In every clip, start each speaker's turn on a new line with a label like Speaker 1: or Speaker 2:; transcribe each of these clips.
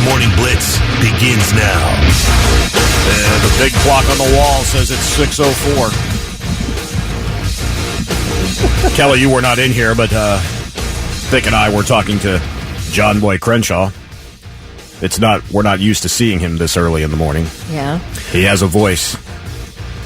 Speaker 1: Morning Blitz begins now.
Speaker 2: And the big clock on the wall says it's 6:04. Kelly, you were not in here, but Vic and I were talking to John Boy Crenshaw. We're not used to seeing him this early in the morning.
Speaker 3: Yeah.
Speaker 2: He has a voice.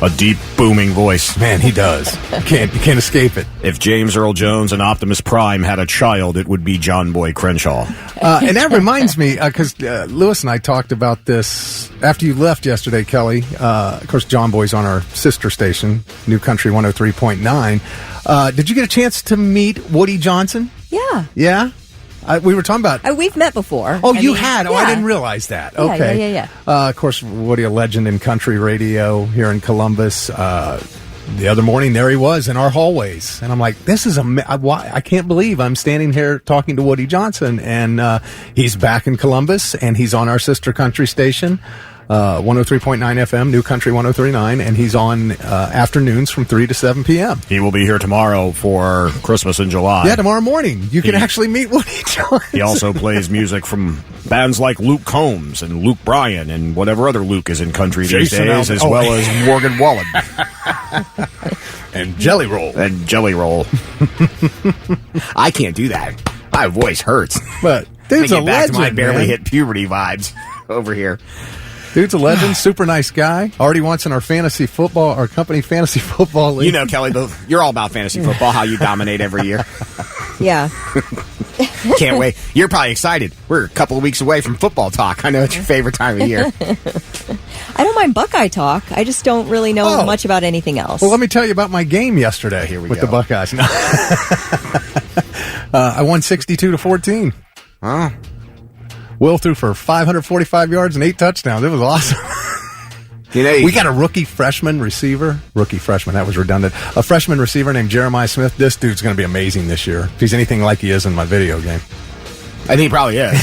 Speaker 2: A deep, booming voice.
Speaker 4: Man, he does. You can't escape it.
Speaker 2: If James Earl Jones and Optimus Prime had a child, it would be John Boy Crenshaw.
Speaker 4: And that reminds me, because Lewis and I talked about this after you left yesterday, Kelly. Of course, John Boy's on our sister station, New Country 103.9. Did you get a chance to meet Woody Johnson?
Speaker 3: Yeah.
Speaker 4: Yeah? We were talking about...
Speaker 3: We've met before.
Speaker 4: Oh, you had? Oh, yeah. I didn't realize that.
Speaker 3: Yeah,
Speaker 4: okay.
Speaker 3: Yeah.
Speaker 4: Of course, Woody, a legend in country radio here in Columbus. The other morning, there he was in our hallways. And I'm like, this is I can't believe I'm standing here talking to Woody Johnson. And he's back in Columbus, and he's on our sister country station, 103.9 FM, New Country 103.9, and he's on afternoons from 3 to 7 p.m.
Speaker 2: He will be here tomorrow for Christmas in July.
Speaker 4: Yeah, tomorrow morning. You can actually meet Woody Johnson.
Speaker 2: He also plays music from bands like Luke Combs and Luke Bryan and whatever other Luke is in country these days, as well as Morgan Wallen.
Speaker 4: And Jelly Roll.
Speaker 2: And Jelly Roll. I can't do that. My voice hurts.
Speaker 4: But dude's a legend,
Speaker 2: back to my barely
Speaker 4: man.
Speaker 2: hit puberty vibes over here.
Speaker 4: Dude's a legend, super nice guy. Already wants in our fantasy football, our company fantasy football league.
Speaker 2: You know, Kelly, you're all about fantasy football, how you dominate every year.
Speaker 3: Yeah.
Speaker 2: Can't wait. You're probably excited. We're a couple of weeks away from football talk. I know it's your favorite time of year.
Speaker 3: I don't mind Buckeye talk. I just don't really know much about anything else.
Speaker 4: Well, let me tell you about my game yesterday with the Buckeyes. No. I won 62-14.
Speaker 2: Oh.
Speaker 4: Will threw for 545 yards and 8 touchdowns. It was awesome. We got a rookie freshman, that was redundant. A freshman receiver named Jeremiah Smith. This dude's going to be amazing this year. If he's anything like he is in my video game.
Speaker 2: I think he probably is.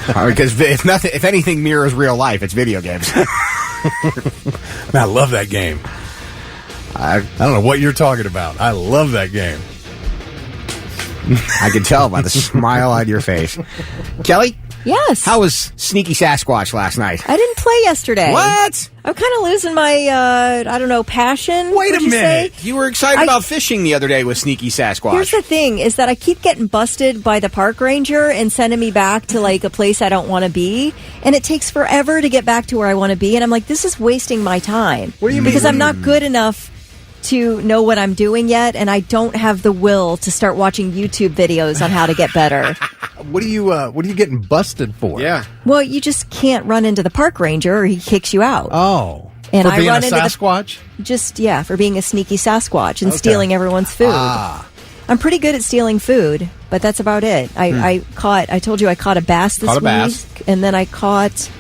Speaker 2: Because if anything mirrors real life, it's video games.
Speaker 4: Man, I love that game. I don't know what you're talking about. I love that game.
Speaker 2: I can tell by the smile on your face. Kelly?
Speaker 3: Yes.
Speaker 2: How was Sneaky Sasquatch last night?
Speaker 3: I didn't play yesterday.
Speaker 2: What?
Speaker 3: I'm kind of losing my, passion.
Speaker 4: Wait a minute.
Speaker 2: You were excited about fishing the other day with Sneaky Sasquatch.
Speaker 3: Here's the thing, is that I keep getting busted by the park ranger and sending me back to, a place I don't want to be. And it takes forever to get back to where I want to be. And I'm like, this is wasting my time.
Speaker 4: What do you mean?
Speaker 3: Because I'm not good enough to know what I'm doing yet, and I don't have the will to start watching YouTube videos on how to get better.
Speaker 4: What are you getting busted for?
Speaker 2: Yeah.
Speaker 3: Well, you just can't run into the park ranger or he kicks you out.
Speaker 4: Oh.
Speaker 3: And
Speaker 4: for being
Speaker 3: I run
Speaker 4: a
Speaker 3: into
Speaker 4: Sasquatch?
Speaker 3: for being a sneaky Sasquatch and stealing everyone's food. I'm pretty good at stealing food, but that's about it. I told you I caught a bass this week, and then I caught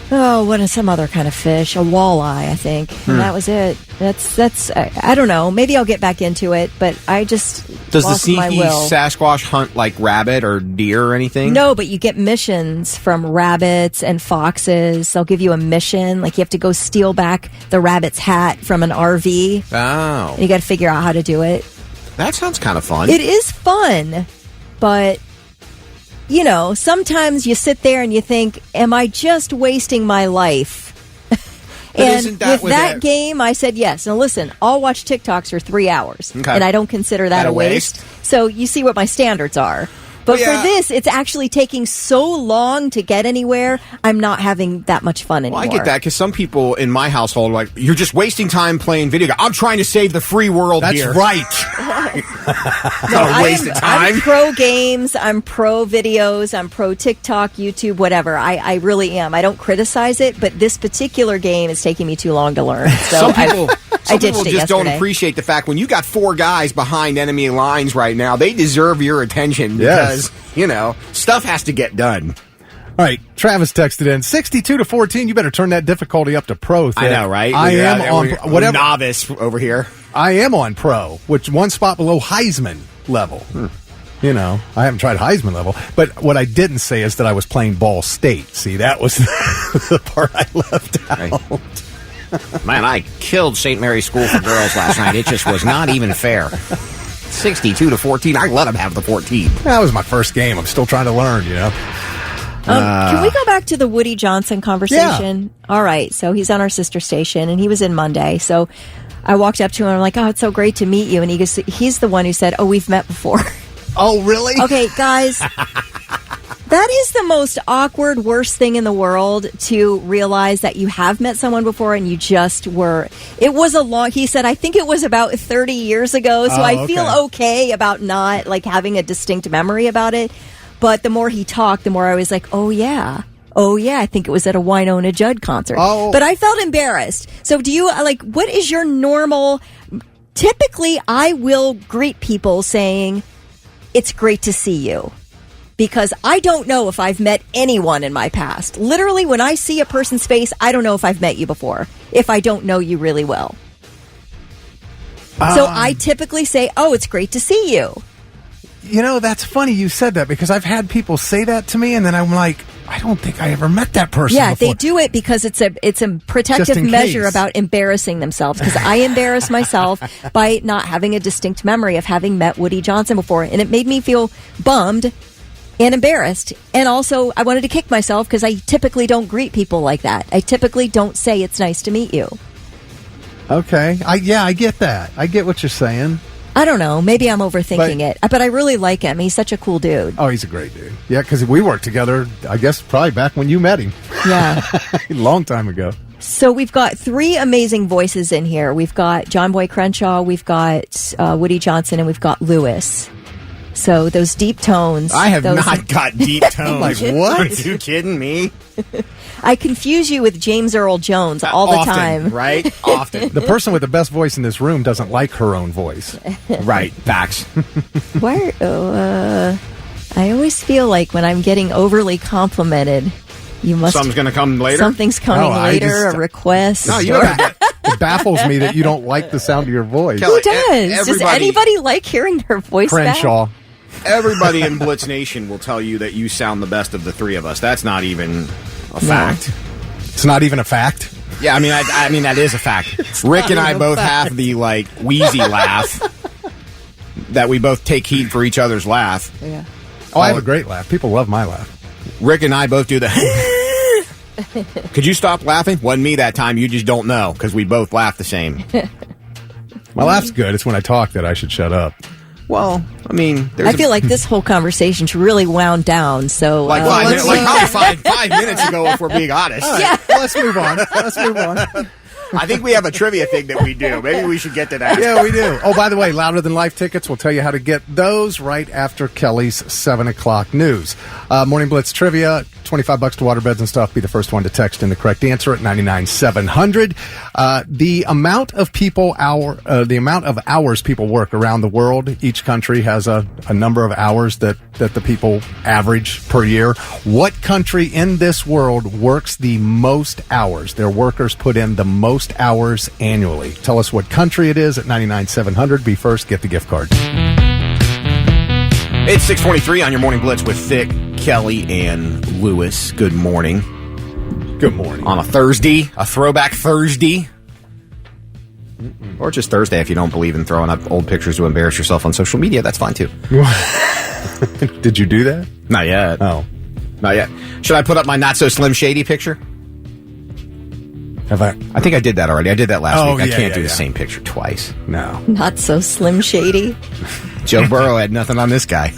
Speaker 3: some other kind of fish, a walleye, I think. And that was it. That's I don't know. Maybe I'll get back into it, but I just
Speaker 2: Does the
Speaker 3: lost my
Speaker 2: Sneaky
Speaker 3: will.
Speaker 2: Sasquatch hunt like rabbit or deer or anything?
Speaker 3: No, but you get missions from rabbits and foxes. They'll give you a mission. Like you have to go steal back the rabbit's hat from an RV.
Speaker 2: Oh.
Speaker 3: And you got to figure out how to do it.
Speaker 2: That sounds kind of fun.
Speaker 3: It is fun, but sometimes you sit there and you think, am I just wasting my life? And with that game, I said yes. Now listen, I'll watch TikToks for 3 hours, and I don't consider that a waste. So you see what my standards are. But for this, it's actually taking so long to get anywhere, I'm not having that much fun anymore.
Speaker 2: Well, I get that, because some people in my household are like, you're just wasting time playing video games. I'm trying to save the free world here.
Speaker 4: That's right.
Speaker 3: No,
Speaker 2: waste of time.
Speaker 3: I'm pro games, I'm pro videos, I'm pro TikTok, YouTube, whatever. I really am. I don't criticize it, but this particular game is taking me too long to learn. So
Speaker 2: some people
Speaker 3: just
Speaker 2: don't appreciate the fact when you got 4 guys behind enemy lines right now, they deserve your attention because, stuff has to get done.
Speaker 4: All right, Travis texted in 62-14. You better turn that difficulty up to pro.
Speaker 2: I know, right?
Speaker 4: I am on whatever
Speaker 2: novice over here.
Speaker 4: I am on pro, which one spot below Heisman level. I haven't tried Heisman level, but what I didn't say is that I was playing Ball State. See, that was the part I left out.
Speaker 2: Man, I killed St. Mary's School for Girls last night. It just was not even fair. 62-14. I let them have the 14.
Speaker 4: That was my first game. I'm still trying to learn,
Speaker 3: Can we go back to the Woody Johnson conversation? Yeah. All right. So he's on our sister station, and he was in Monday. So I walked up to him, and I'm like, oh, it's so great to meet you. And he's the one who said, oh, we've met before.
Speaker 4: Oh, really?
Speaker 3: Okay, guys. That is the most awkward, worst thing in the world, to realize that you have met someone before and you just were. It was he said, I think it was about 30 years ago. So I feel okay about not having a distinct memory about it. But the more he talked, the more I was like, oh, yeah, I think it was at a Winona Judd concert. Oh. But I felt embarrassed. So do you, what is your normal? Typically, I will greet people saying, it's great to see you. Because I don't know if I've met anyone in my past. Literally, when I see a person's face, I don't know if I've met you before, if I don't know you really well. So I typically say, oh, it's great to see you.
Speaker 4: You know, that's funny you said that, because I've had people say that to me, and then I'm like, I don't think I ever met that person before.
Speaker 3: They do it because it's a protective measure about embarrassing themselves, because I embarrass myself by not having a distinct memory of having met Woody Johnson before, and it made me feel bummed and embarrassed. And also, I wanted to kick myself because I typically don't greet people like that. I typically don't say it's nice to meet you.
Speaker 4: Okay. I get that. I get what you're saying.
Speaker 3: I don't know. Maybe I'm overthinking it. But I really like him. He's such a cool dude.
Speaker 4: Oh, he's a great dude. Yeah, because we worked together, I guess, probably back when you met him.
Speaker 3: Yeah.
Speaker 4: A long time ago.
Speaker 3: So we've got 3 amazing voices in here. We've got John Boy Crenshaw, we've got Woody Johnson, and we've got Lewis. So those deep tones.
Speaker 2: I have not got deep tones.
Speaker 4: Like, what?
Speaker 2: Are you kidding me?
Speaker 3: I confuse you with James Earl Jones all the time.
Speaker 2: Right? Often.
Speaker 4: The person with the best voice in this room doesn't like her own voice.
Speaker 2: Right. Facts.
Speaker 3: I always feel like when I'm getting overly complimented, you must.
Speaker 2: Something's going to come later?
Speaker 3: Something's coming later, a request.
Speaker 2: No,
Speaker 4: it baffles me that you don't like the sound of your voice.
Speaker 3: Kelly, who does? Does anybody like hearing their voice
Speaker 4: Crenshaw.
Speaker 3: back?
Speaker 2: Everybody in Blitz Nation will tell you that you sound the best of the 3 of us. That's not even a fact.
Speaker 4: It's not even a fact?
Speaker 2: Yeah, I mean that is a fact. Rick and I both have the wheezy laugh that we both take heed for each other's laugh.
Speaker 3: Yeah.
Speaker 4: Oh, I have a great laugh. People love my laugh.
Speaker 2: Rick and I both do the Could you stop laughing? Wasn't me that time. You just don't know, because we both laugh the same.
Speaker 4: My laugh's good. It's when I talk that I should shut up.
Speaker 2: Well, I mean,
Speaker 3: I feel like this whole conversation's really wound down. So,
Speaker 2: probably 5 minutes ago, if we're being honest.
Speaker 4: Right. Yeah. Let's move on.
Speaker 2: I think we have a trivia thing that we do. Maybe we should get to that.
Speaker 4: Yeah, we do. Oh, by the way, Louder Than Life tickets. We'll tell you how to get those right after Kelly's 7 o'clock news. Morning Blitz trivia. $25 to waterbeds and stuff. Be the first one to text in the correct answer at 99700. The amount of hours people work around the world. Each country has a number of hours that the people average per year. What country in this world works the most hours? Their workers put in the most hours annually. Tell us what country it is at 99700. Be first, get the gift card.
Speaker 2: It's 6:23 on your Morning Blitz with Thick, Kelly, and Lewis. Good morning.
Speaker 4: Good morning.
Speaker 2: On a Thursday, a throwback Thursday. Or just Thursday if you don't believe in throwing up old pictures to embarrass yourself on social media. That's fine, too.
Speaker 4: Did you do that?
Speaker 2: Not yet.
Speaker 4: Oh.
Speaker 2: Not yet. Should I put up my Not So Slim Shady picture?
Speaker 4: Have I?
Speaker 2: I think I did that already. I did that last week. I can't do the same picture twice.
Speaker 4: No.
Speaker 3: Not So Slim Shady.
Speaker 2: Joe Burrow had nothing on this guy.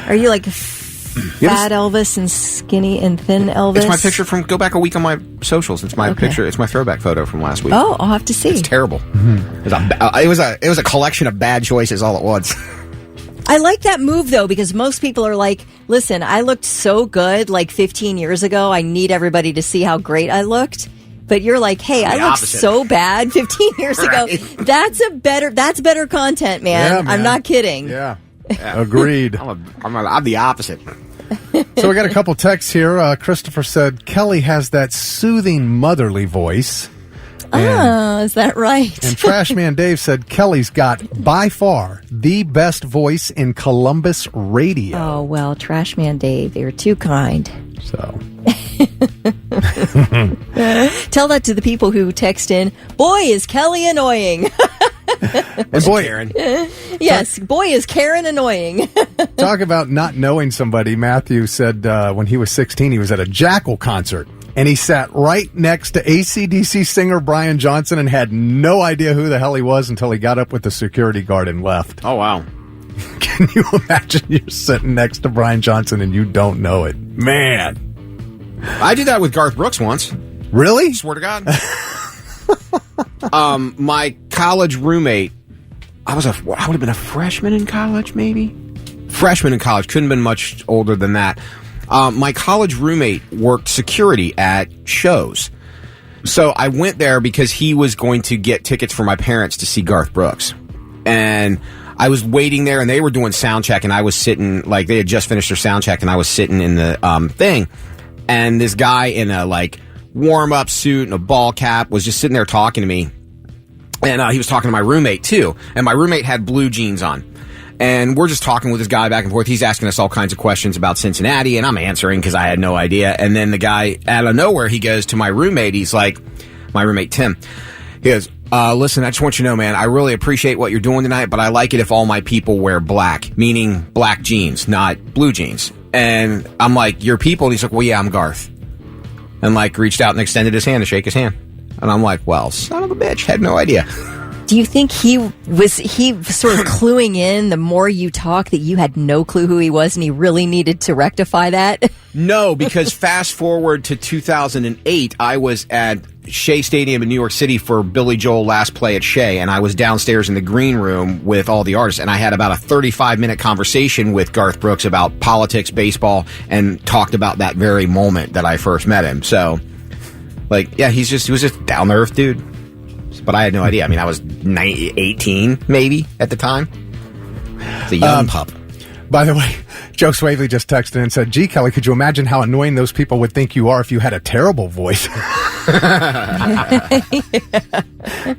Speaker 3: Are you like fat Elvis and skinny and thin Elvis?
Speaker 2: It's my picture from, go back a week on my socials. It's my picture. It's my throwback photo from last week.
Speaker 3: Oh, I'll have to see.
Speaker 2: It's terrible. Mm-hmm. It was a collection of bad choices all at once.
Speaker 3: I like that move, though, because most people are like, listen, I looked so good like 15 years ago. I need everybody to see how great I looked. But you're like, hey, I looked so bad 15 years ago. That's better content, man.
Speaker 4: Yeah, man.
Speaker 3: I'm not kidding.
Speaker 4: Yeah. Agreed.
Speaker 2: I'm the opposite.
Speaker 4: So we got a couple texts here. Christopher said, Kelly has that soothing motherly voice.
Speaker 3: Is that right?
Speaker 4: And Trashman Dave said, Kelly's got, by far, the best voice in Columbus radio.
Speaker 3: Oh, well, Trashman Dave, you're too kind.
Speaker 4: So.
Speaker 3: Tell that to the people who text in, boy, is Kelly annoying.
Speaker 4: And boy,
Speaker 2: Karen.
Speaker 3: Yes, boy, is Karen annoying.
Speaker 4: talk about not knowing somebody. Matthew said when he was 16, he was at a Jackal concert. And he sat right next to AC/DC singer Brian Johnson and had no idea who the hell he was until he got up with the security guard and left.
Speaker 2: Oh, wow.
Speaker 4: Can you imagine you're sitting next to Brian Johnson and you don't know it? Man.
Speaker 2: I did that with Garth Brooks once.
Speaker 4: Really?
Speaker 2: Swear to God. My college roommate, I would have been a freshman in college, maybe? Freshman in college. Couldn't have been much older than that. My college roommate worked security at shows. So I went there because he was going to get tickets for my parents to see Garth Brooks. And I was waiting there, and they were doing sound check, and I was sitting, like, they had just finished their sound check, and I was sitting in the thing. And this guy in a, like, warm-up suit and a ball cap was just sitting there talking to me. And he was talking to my roommate, too. And my roommate had blue jeans on. And we're just talking with this guy back and forth. He's asking us all kinds of questions about Cincinnati, and I'm answering because I had no idea. And then the guy, out of nowhere, he goes to my roommate. He's like, my roommate, Tim. He goes, listen, I just want you to know, man, I really appreciate what you're doing tonight, but I like it if all my people wear black, meaning black jeans, not blue jeans. And I'm like, your people? And he's like, well, yeah, I'm Garth. And, like, reached out and extended his hand to shake his hand. And I'm like, well, son of a bitch, had no idea.
Speaker 3: Do you think he was sort of cluing in the more you talk that you had no clue who he was and he really needed to rectify that?
Speaker 2: No, because fast forward to 2008, I was at Shea Stadium in New York City for Billy Joel Last Play at Shea, and I was downstairs in the green room with all the artists, and I had about a 35-minute conversation with Garth Brooks about politics, baseball, and talked about that very moment that I first met him. So, like, yeah, he was just down-to-earth dude. But I had no idea. I mean, I was 18, maybe, at the time. It's a young pup.
Speaker 4: By the way, Joe Swavely just texted and said, gee, Kelly, could you imagine how annoying those people would think you are if you had a terrible voice?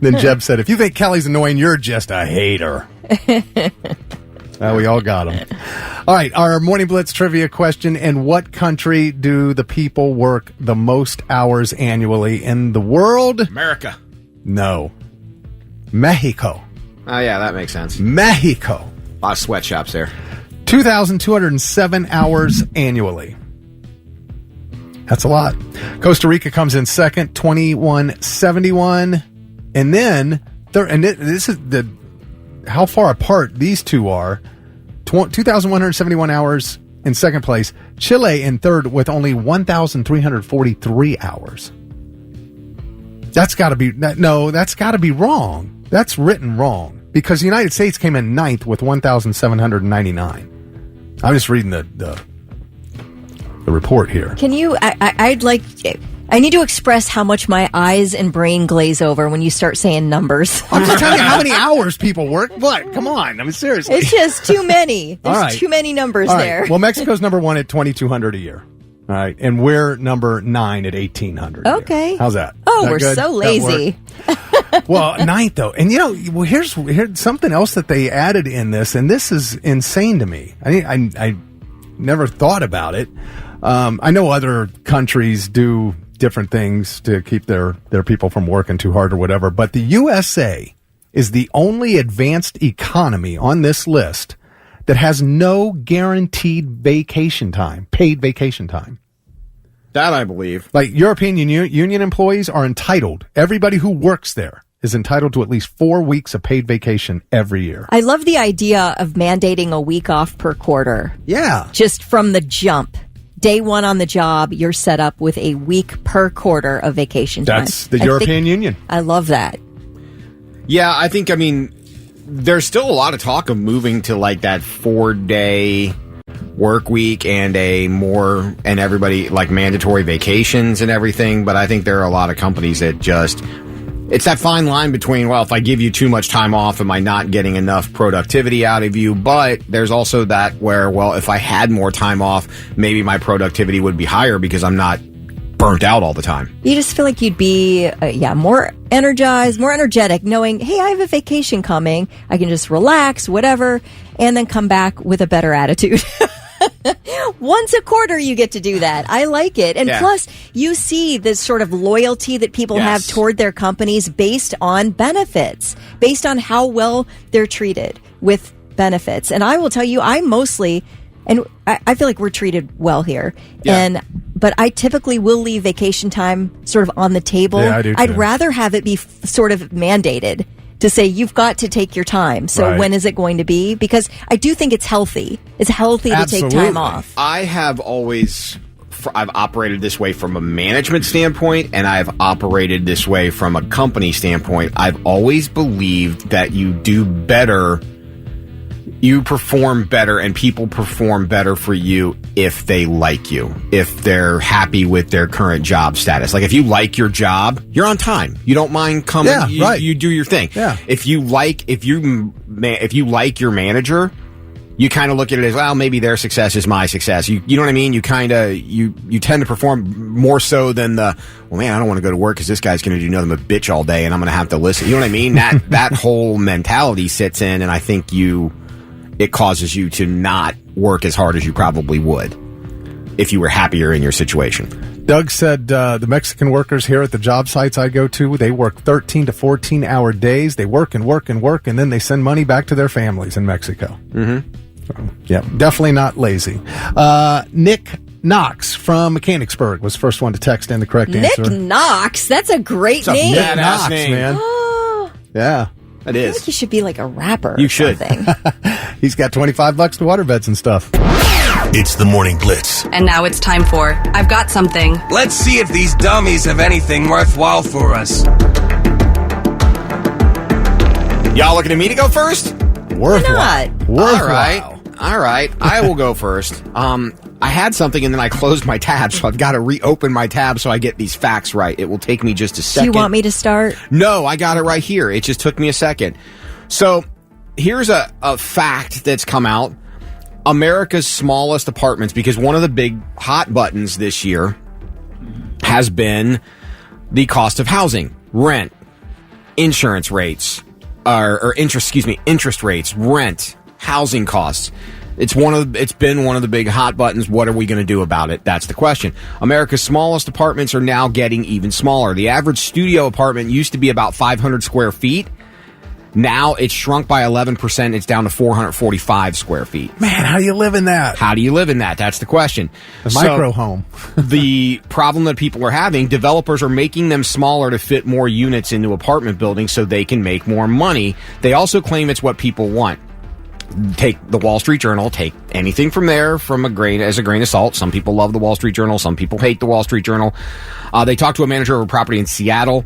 Speaker 4: Then Jeb said, if you think Kelly's annoying, you're just a hater. We all got him. All right, our Morning Blitz trivia question. In what country do the people work the most hours annually in the world?
Speaker 2: America.
Speaker 4: No. Mexico.
Speaker 2: Oh, yeah, that makes sense.
Speaker 4: Mexico.
Speaker 2: A lot of sweatshops there.
Speaker 4: 2,207 hours annually. That's a lot. Costa Rica comes in second, 2171. And then, this is how far apart these two are. 2,171 hours in second place. Chile in third with only 1,343 hours. That's got to be wrong. That's written wrong because the United States came in ninth with 1,799. I'm just reading the report here.
Speaker 3: Can you? I need to express how much my eyes and brain glaze over when you start saying numbers.
Speaker 4: I'm just telling you how many hours people work. What? Come on. I mean, seriously.
Speaker 3: It's just too many. There's
Speaker 4: right.
Speaker 3: too many numbers
Speaker 4: All right.
Speaker 3: there.
Speaker 4: Well, Mexico's number one at 2,200 a year. All right, and we're number 9 at 1,800.
Speaker 3: Okay.
Speaker 4: How's that?
Speaker 3: Oh,
Speaker 4: that
Speaker 3: we're
Speaker 4: good?
Speaker 3: so lazy.
Speaker 4: Well, ninth though, and here's something else that they added in this, and this is insane to me. I never thought about it. I know other countries do different things to keep their people from working too hard or whatever, but the USA is the only advanced economy on this list that has no guaranteed vacation time, paid vacation time.
Speaker 2: That I believe.
Speaker 4: Like European Union employees are entitled, everybody who works there is entitled to at least 4 weeks of paid vacation every year.
Speaker 3: I love the idea of mandating a week off per quarter.
Speaker 4: Yeah.
Speaker 3: Just from the jump. Day one on the job, you're set up with a week per quarter of vacation time.
Speaker 4: That's the European Union.
Speaker 3: I love that.
Speaker 2: Yeah, I mean, there's still a lot of talk of moving to like that 4-day work week and everybody like mandatory vacations and everything. But I think there are a lot of companies that it's that fine line between, well, if I give you too much time off, am I not getting enough productivity out of you? But there's also that where, well, if I had more time off, maybe my productivity would be higher because I'm not burnt out all the time.
Speaker 3: You just feel like you'd be, more energized, more energetic, knowing, hey, I have a vacation coming. I can just relax, whatever, and then come back with a better attitude. Once a quarter you get to do that. I like it. And plus, you see this sort of loyalty that people have toward their companies based on benefits, based on how well they're treated with benefits. And I will tell you, I mostly, and I feel like we're treated well here. But I typically will leave vacation time sort of on the table.
Speaker 4: Yeah, I do too.
Speaker 3: I'd rather have it be sort of mandated to say, you've got to take your time. So when is it going to be? Because I do think it's healthy. It's healthy to take time off.
Speaker 2: I've operated this way from a management standpoint, and I've operated this way from a company standpoint. I've always believed that you do better, you perform better, and people perform better for you if they like you, if they're happy with their current job status. Like, if you like your job, you're on time. You don't mind coming. You do your thing.
Speaker 4: Yeah.
Speaker 2: If you like your manager, you kind of look at it as, well, maybe their success is my success. You know what I mean? You kind of you tend to perform more so than the, well, man, I don't want to go to work because this guy's going to do nothing but bitch all day, and I'm going to have to listen. You know what I mean? That whole mentality sits in, and I think it causes you to not work as hard as you probably would if you were happier in your situation.
Speaker 4: Doug said the Mexican workers here at the job sites I go to, they work 13 to 14-hour days. They work and work and work, and then they send money back to their families in Mexico. Mm-hmm. So, yeah, definitely not lazy. Nick Knox from Mechanicsburg was the first one to text in the correct answer.
Speaker 3: Nick Knox? That's a great name.
Speaker 2: Nick Knox,
Speaker 4: man.
Speaker 3: Oh.
Speaker 4: Yeah.
Speaker 2: It
Speaker 3: I
Speaker 2: is.
Speaker 3: think he should be like a rapper.
Speaker 2: You should.
Speaker 4: He's got $25 to waterbeds and stuff.
Speaker 1: It's the Morning Blitz.
Speaker 5: And now it's time for I've Got Something.
Speaker 6: Let's see if these dummies have anything worthwhile for us.
Speaker 2: Y'all looking at me to go first?
Speaker 4: Worthwhile.
Speaker 2: All right. I will go first. I had something and then I closed my tab, so I've got to reopen my tab so I get these facts right. It will take me just a second.
Speaker 3: Do you want me to start?
Speaker 2: No, I got it right here. It just took me a second. So here's a fact that's come out. America's smallest apartments, because one of the big hot buttons this year has been the cost of housing, rent, insurance rates, interest rates, rent, housing costs. It's been one of the big hot buttons. What are we going to do about it? That's the question. America's smallest apartments are now getting even smaller. The average studio apartment used to be about 500 square feet. Now it's shrunk by 11%. It's down to 445 square feet.
Speaker 4: Man, how do you live in that?
Speaker 2: That's the question.
Speaker 4: A micro home.
Speaker 2: The problem that people are having, developers are making them smaller to fit more units into apartment buildings so they can make more money. They also claim it's what people want. Take the Wall Street Journal, take anything from there as a grain of salt. Some people love the Wall Street Journal. Some people hate the Wall Street Journal. They talked to a manager of a property in Seattle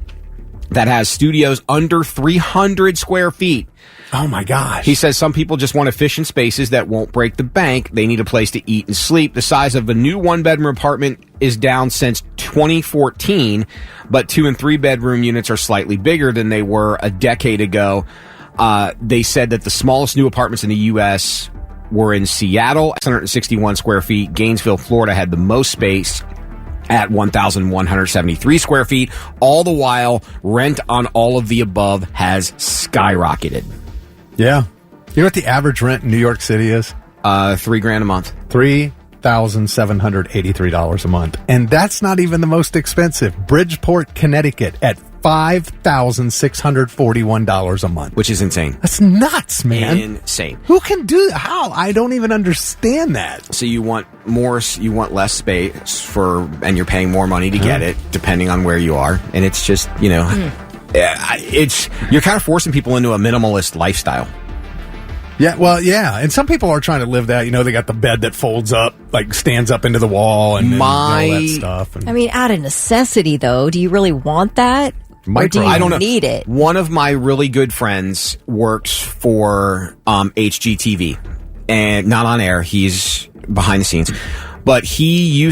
Speaker 2: that has studios under 300 square feet.
Speaker 4: Oh, my gosh.
Speaker 2: He says some people just want efficient spaces that won't break the bank. They need a place to eat and sleep. The size of a new one-bedroom apartment is down since 2014, but 2- and 3-bedroom units are slightly bigger than they were a decade ago. They said that the smallest new apartments in the U.S. were in Seattle, 661 square feet. Gainesville, Florida had the most space at 1,173 square feet. All the while, rent on all of the above has skyrocketed.
Speaker 4: Yeah. You know what the average rent in New York City is?
Speaker 2: $3,000 a month.
Speaker 4: $3,783 a month. And that's not even the most expensive. Bridgeport, Connecticut at $5,641 a month.
Speaker 2: Which is insane.
Speaker 4: That's nuts, man.
Speaker 2: Insane.
Speaker 4: Who can do that? How? I don't even understand that.
Speaker 2: So you want less space and you're paying more money to get it, depending on where you are. And it's just, you're kind of forcing people into a minimalist lifestyle.
Speaker 4: Yeah, well, yeah. And some people are trying to live that. They got the bed that folds up, like stands up into the wall and all that stuff. And,
Speaker 3: I mean, out of necessity, though, do you really want that? Or do you
Speaker 2: I don't know.
Speaker 3: need it?
Speaker 2: One of my really good friends works for HGTV, and not on air. He's behind the scenes. But he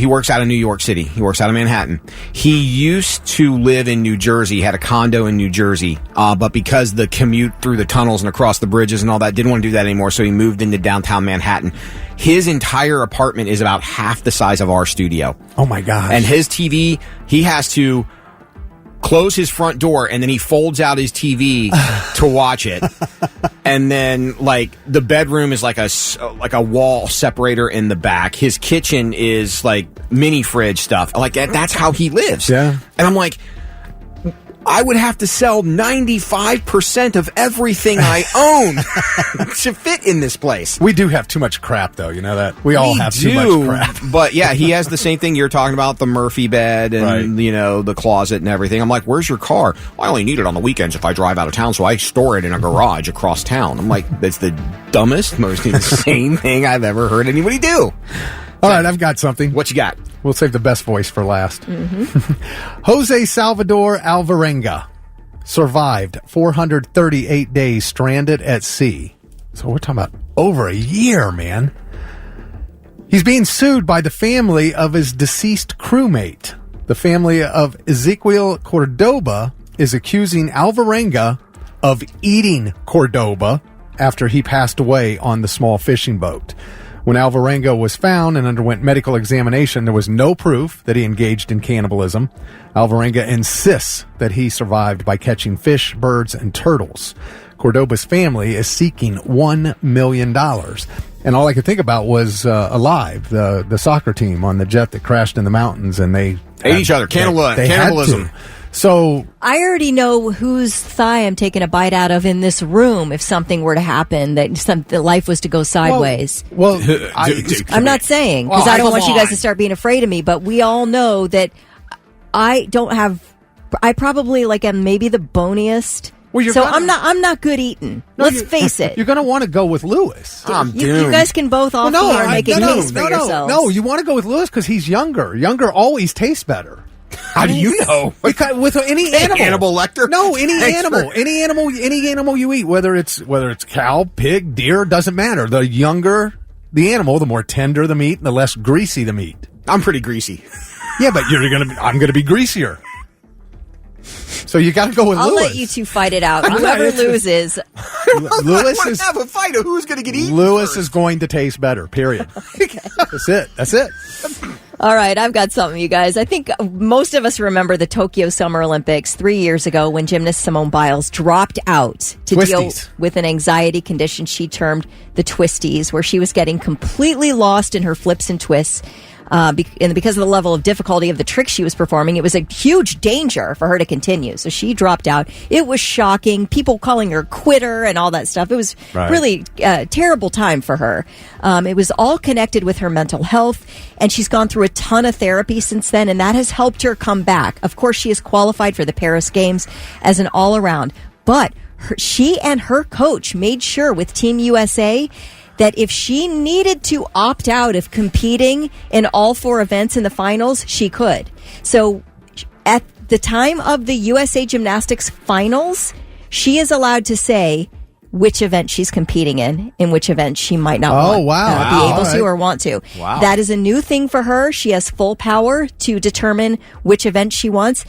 Speaker 2: works out of New York City. He works out of Manhattan. He used to live in New Jersey, had a condo in New Jersey. But because the commute through the tunnels and across the bridges and all that, didn't want to do that anymore. So he moved into downtown Manhattan. His entire apartment is about half the size of our studio.
Speaker 4: Oh my gosh.
Speaker 2: And his TV, he has to close his front door and then he folds out his TV to watch it. And then, like, the bedroom is like a wall separator in the back. His kitchen is like mini fridge stuff. Like, that's how he lives.
Speaker 4: Yeah.
Speaker 2: And I'm like, I would have to sell 95% of everything I own to fit in this place.
Speaker 4: We do have too much crap, though. You know that? We all have too much crap.
Speaker 2: But yeah, he has the same thing you're talking about, the Murphy bed and, the closet and everything. I'm like, where's your car? Well, I only need it on the weekends if I drive out of town, so I store it in a garage across town. I'm like, that's the dumbest, most insane thing I've ever heard anybody do.
Speaker 4: All right, I've got something.
Speaker 2: What you got?
Speaker 4: We'll save the best voice for last. Jose Salvador Alvarenga survived 438 days stranded at sea. So we're talking about over a year, man. He's being sued by the family of his deceased crewmate. The family of Ezequiel Cordoba is accusing Alvarenga of eating Cordoba after he passed away on the small fishing boat. When Alvarenga was found and underwent medical examination, there was no proof that he engaged in cannibalism. Alvarenga insists that he survived by catching fish, birds, and turtles. Cordoba's family is seeking $1 million. And all I could think about was Alive, the soccer team on the jet that crashed in the mountains, and they
Speaker 2: ate each other. Cannibalism.
Speaker 4: So
Speaker 3: I already know whose thigh I'm taking a bite out of in this room if something were to happen, that life was to go sideways.
Speaker 4: Well,
Speaker 3: I'm not saying, because I don't want you guys to start being afraid of me, but we all know that I probably am maybe the boniest. Well, I'm not good eating. Let's face it.
Speaker 4: You're going to want to go with Lewis.
Speaker 3: You guys can both offer and make a case for yourselves.
Speaker 4: No, you want to go with Lewis because he's younger. Younger always tastes better.
Speaker 2: How do you know?
Speaker 4: Because with any animal.
Speaker 2: Hannibal Lecter?
Speaker 4: No, any animal you eat, whether it's cow, pig, deer, doesn't matter. The younger the animal, the more tender the meat, and the less greasy the meat.
Speaker 2: I'm pretty greasy.
Speaker 4: Yeah, but I'm gonna be greasier. So you got to go with Lewis.
Speaker 3: I'll let you two fight it out. Whoever loses,
Speaker 2: Lewis is have a fight of who's going to get eaten.
Speaker 4: Lewis
Speaker 2: first.
Speaker 4: Is going to taste better. Period. That's it.
Speaker 3: All right, I've got something, you guys. I think most of us remember the Tokyo Summer Olympics 3 years ago when gymnast Simone Biles dropped out to deal with an anxiety condition she termed the twisties, where she was getting completely lost in her flips and twists. And because of the level of difficulty of the trick she was performing, it was a huge danger for her to continue. So she dropped out. It was shocking. People calling her quitter and all that stuff. It was really a terrible time for her. It was all connected with her mental health, and she's gone through a ton of therapy since then, and that has helped her come back. Of course, she is qualified for the Paris Games as an all-around, but she and her coach made sure with Team USA that if she needed to opt out of competing in all 4 events in the finals, she could. So at the time of the USA Gymnastics finals, she is allowed to say which event she's competing in which event she might not be able to or want to. Wow. That is a new thing for her. She has full power to determine which event she wants.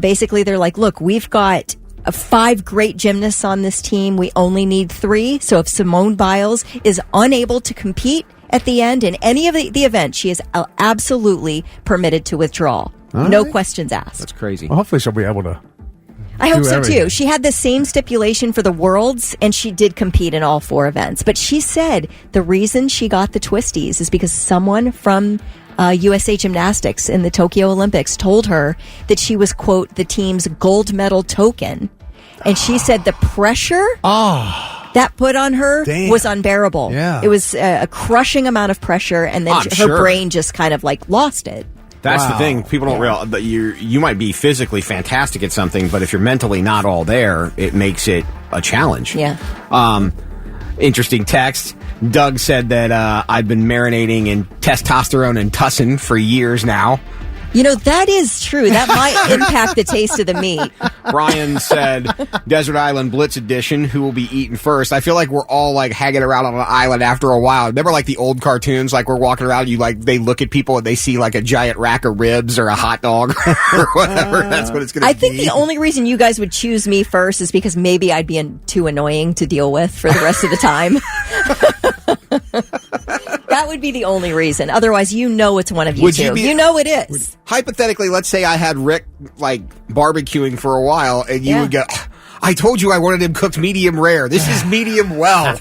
Speaker 3: Basically, they're like, look, we've got 5 great gymnasts on this team. We only need 3. So if Simone Biles is unable to compete at the end in any of the events, she is absolutely permitted to withdraw. No questions asked.
Speaker 2: That's crazy.
Speaker 4: Well, hopefully she'll be able to.
Speaker 3: I hope so too. She had the same stipulation for the Worlds, and she did compete in all 4 events. But she said the reason she got the twisties is because someone from USA Gymnastics in the Tokyo Olympics told her that she was, quote, the team's gold medal token. And she said the pressure that put on her was unbearable.
Speaker 4: Yeah.
Speaker 3: It was a crushing amount of pressure, and then her brain just kind of lost it.
Speaker 2: That's the thing. People don't realize that you might be physically fantastic at something, but if you're mentally not all there, it makes it a challenge.
Speaker 3: Yeah.
Speaker 2: Interesting text. Doug said that I've been marinating in testosterone and tussin for years now.
Speaker 3: You know, that is true. That might impact the taste of the meat.
Speaker 2: Brian said, Desert Island Blitz Edition, who will be eaten first? I feel like we're all hanging around on an island after a while. Remember the old cartoons, we're walking around, they look at people and they see a giant rack of ribs or a hot dog or whatever. That's what it's going to be.
Speaker 3: I think the only reason you guys would choose me first is because maybe I'd be too annoying to deal with for the rest of the time. That would be the only reason. Otherwise, it's one of you two. It is.
Speaker 2: Hypothetically, let's say I had Rick barbecuing for a while, and you would go, I told you I wanted him cooked medium rare. This is medium well.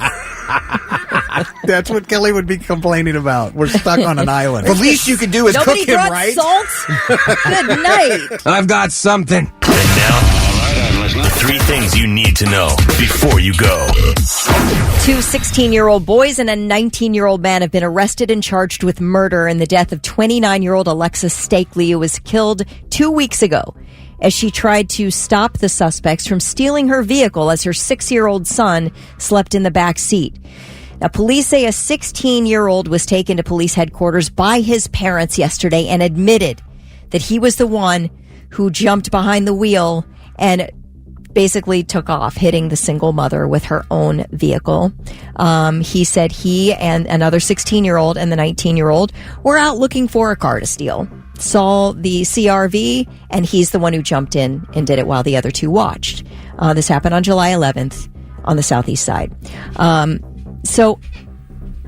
Speaker 4: That's what Kelly would be complaining about. We're stuck on an island.
Speaker 2: The least you could do is
Speaker 3: Nobody
Speaker 2: cook him,
Speaker 3: brought
Speaker 2: right?
Speaker 3: salt? Good night.
Speaker 6: I've got something.
Speaker 1: And now, the 3 things you need to know before you go.
Speaker 3: 2 16-year-old boys and a 19-year-old man have been arrested and charged with murder in the death of 29-year-old Alexis Stakely, who was killed 2 weeks ago as she tried to stop the suspects from stealing her vehicle as her 6-year-old son slept in the back seat. Now, police say a 16-year-old was taken to police headquarters by his parents yesterday and admitted that he was the one who jumped behind the wheel and basically took off, hitting the single mother with her own vehicle. He said he and another 16-year-old and the 19-year-old were out looking for a car to steal, saw the CRV, and he's the one who jumped in and did it while the other two watched. This happened on July 11th on the southeast side. So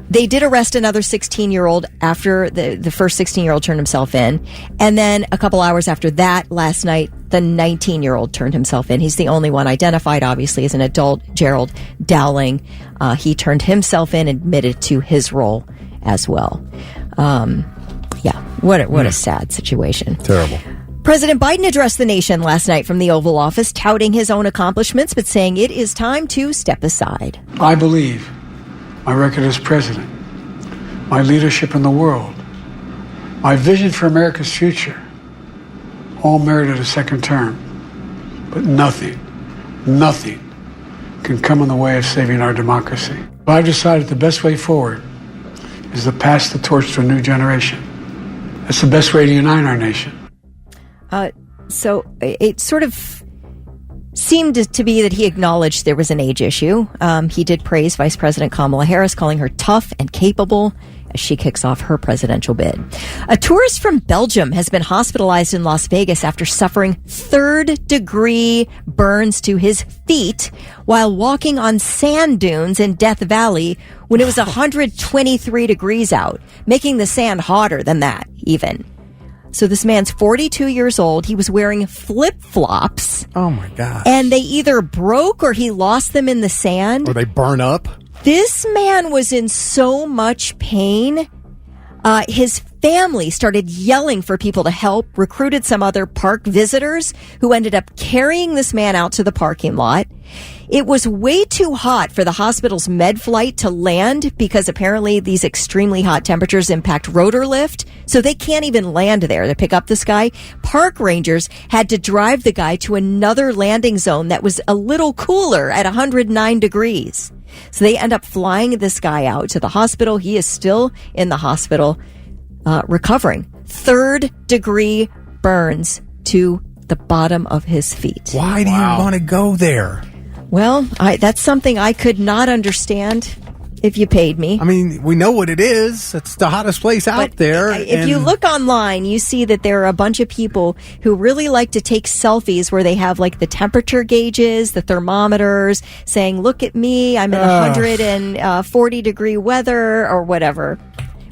Speaker 3: they did arrest another 16-year-old after the first 16-year-old turned himself in. And then a couple hours after that, last night, the 19-year-old turned himself in. He's the only one identified, obviously, as an adult, Gerald Dowling. He turned himself in and admitted to his role as well. What a sad situation.
Speaker 4: Terrible.
Speaker 3: President Biden addressed the nation last night from the Oval Office, touting his own accomplishments, but saying it is time to step aside.
Speaker 7: I believe my record as president, my leadership in the world, my vision for America's future, all merited a second term. But nothing can come in the way of saving our democracy. I've decided the best way forward is to pass the torch to a new generation. That's the best way to unite our nation.
Speaker 3: So it sort of seemed to be that he acknowledged there was an age issue. He did praise Vice President Kamala Harris, calling her tough and capable as she kicks off her presidential bid. A tourist from Belgium has been hospitalized in Las Vegas after suffering third-degree burns to his feet while walking on sand dunes in Death Valley when it was 123 degrees out, making the sand hotter than that even. So this man's 42 years old. He was wearing flip-flops.
Speaker 4: Oh, my God.
Speaker 3: And they either broke or he lost them in the sand.
Speaker 4: Or they burn up.
Speaker 3: This man was in so much pain. His family started yelling for people to help, recruited some other park visitors who ended up carrying this man out to the parking lot. It was way too hot for the hospital's med flight to land because apparently these extremely hot temperatures impact rotor lift, so they can't even land there to pick up this guy. Park rangers had to drive the guy to another landing zone that was a little cooler at 109 degrees. So they end up flying this guy out to the hospital. He is still in the hospital, recovering. Third-degree burns to the bottom of his feet.
Speaker 4: Why do you want to go there?
Speaker 3: Well, that's something I could not understand if you paid me.
Speaker 4: I mean, we know what it is. It's the hottest place out there.
Speaker 3: If you look online, you see that there are a bunch of people who really like to take selfies where they have like the temperature gauges, the thermometers, saying, look at me, I'm in 140 degree weather or whatever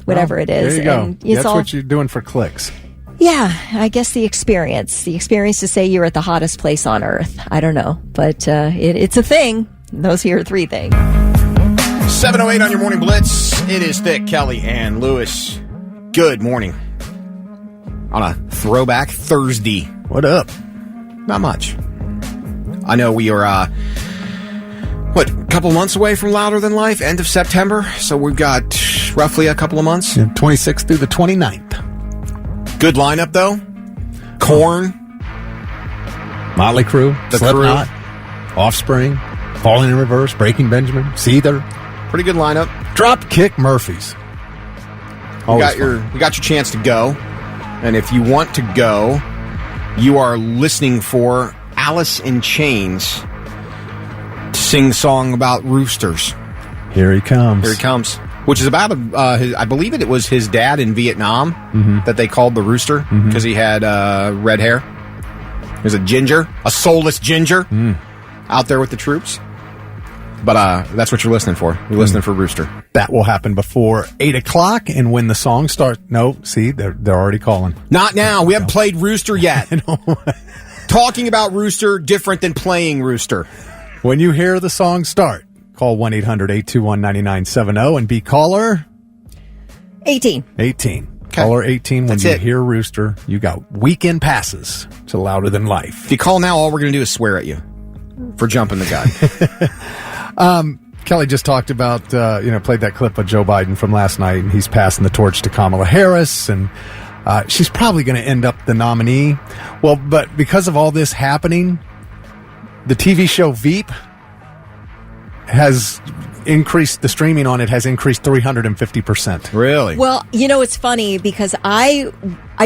Speaker 3: it is.
Speaker 4: There you go.
Speaker 3: And it's
Speaker 4: That's what you're doing for clicks.
Speaker 3: Yeah, I guess the experience to say you're at the hottest place on earth. I don't know, but it's a thing. Those here are 3 things.
Speaker 2: 7:08 on your Morning Blitz. It is Thick, Kelly, and Lewis. Good morning. On a throwback Thursday.
Speaker 4: What up?
Speaker 2: Not much. I know we are, a couple months away from Louder Than Life, end of September. So we've got roughly a couple of months.
Speaker 4: 26th through the 29th.
Speaker 2: Good lineup, though. Korn.
Speaker 4: Motley Crue.
Speaker 2: The
Speaker 4: Slipknot. Offspring. Falling in Reverse. Breaking Benjamin. Seether.
Speaker 2: Pretty good lineup.
Speaker 4: Dropkick Murphys.
Speaker 2: You got your chance to go. And if you want to go, you are listening for Alice in Chains to sing a song about roosters.
Speaker 4: Here he comes.
Speaker 2: Here he comes. Which is about, I believe it was his dad in Vietnam that they called the rooster because he had red hair. He was a ginger, a soulless ginger out there with the troops. But that's what you're listening for. You're listening for Rooster.
Speaker 4: That will happen before 8 o'clock, and when the song starts... No, see, they're already calling.
Speaker 2: Not now. We haven't played Rooster yet. Talking about Rooster, different than playing Rooster.
Speaker 4: When you hear the song start, call 1-800-821-9970 and be caller
Speaker 3: 18.
Speaker 4: 18. Caller 18. When you hear Rooster, you got weekend passes to Louder Than Life.
Speaker 2: If you call now, all we're going to do is swear at you for jumping the gun.
Speaker 4: Kelly just talked about, played that clip of Joe Biden from last night, and he's passing the torch to Kamala Harris, and she's probably going to end up the nominee. Well, but because of all this happening, the TV show Veep has increased, the streaming on it has increased 350%.
Speaker 2: Really?
Speaker 3: Well, it's funny because I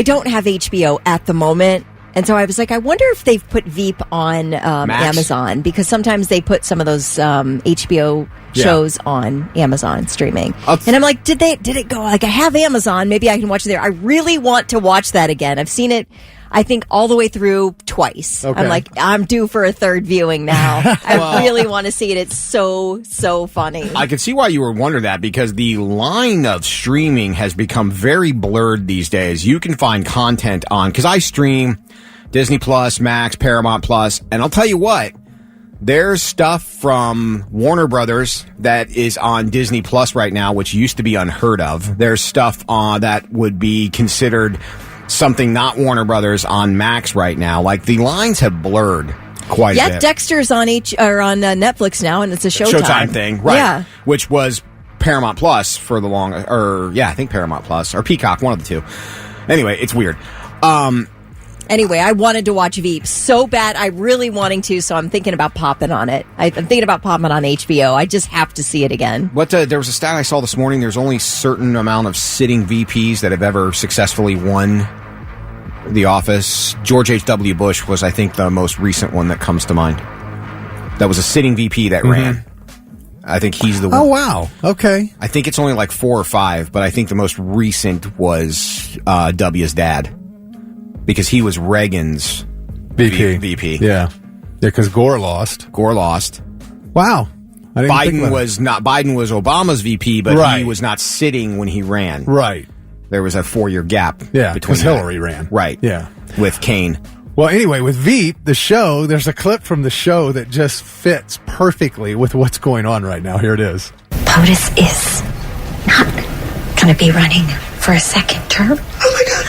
Speaker 3: don't have HBO at the moment. And so I was like, I wonder if they've put Veep on Amazon, because sometimes they put some of those HBO shows on Amazon streaming. And I'm like, did it go? Like, I have Amazon. Maybe I can watch it there. I really want to watch that again. I've seen it, I think, all the way through twice. Okay. I'm like, I'm due for a third viewing now. I really want to see it. It's so funny.
Speaker 2: I can see why you were wondering that, because the line of streaming has become very blurred these days. You can find content on, because I stream Disney Plus, Max, Paramount Plus, and I'll tell you what, there's stuff from Warner Brothers that is on Disney Plus right now, which used to be unheard of. There's stuff that would be considered something not Warner Brothers on Max right now. Like, the lines have blurred quite a bit.
Speaker 3: Dexter's on Netflix now, and it's a Showtime
Speaker 2: thing, right?
Speaker 3: Yeah,
Speaker 2: which was Paramount Plus for the I think Paramount Plus or Peacock, one of the two. Anyway, it's weird.
Speaker 3: Anyway, I wanted to watch Veep so bad. I really wanting to, so I'm thinking about popping on it. I'm thinking about popping on HBO. I just have to see it again.
Speaker 2: There was a stat I saw this morning. There's only a certain amount of sitting VPs that have ever successfully won the office. George H.W. Bush was, I think, the most recent one that comes to mind. That was a sitting VP that ran. I think he's the one.
Speaker 4: Oh, wow. Okay.
Speaker 2: I think it's only like 4 or 5, but I think the most recent was W's dad. Because he was Reagan's VP.
Speaker 4: Yeah, because Gore lost. Wow.
Speaker 2: Biden was Obama's VP, but he was not sitting when he ran.
Speaker 4: Right.
Speaker 2: There was a 4-year gap.
Speaker 4: Yeah,
Speaker 2: between
Speaker 4: Hillary ran.
Speaker 2: Right.
Speaker 4: Yeah.
Speaker 2: With Kane.
Speaker 4: Well, anyway, with Veep, the show, there's a clip from the show that just fits perfectly with what's going on right now. Here it is.
Speaker 8: POTUS is not going to be running for a second term. Oh, my God.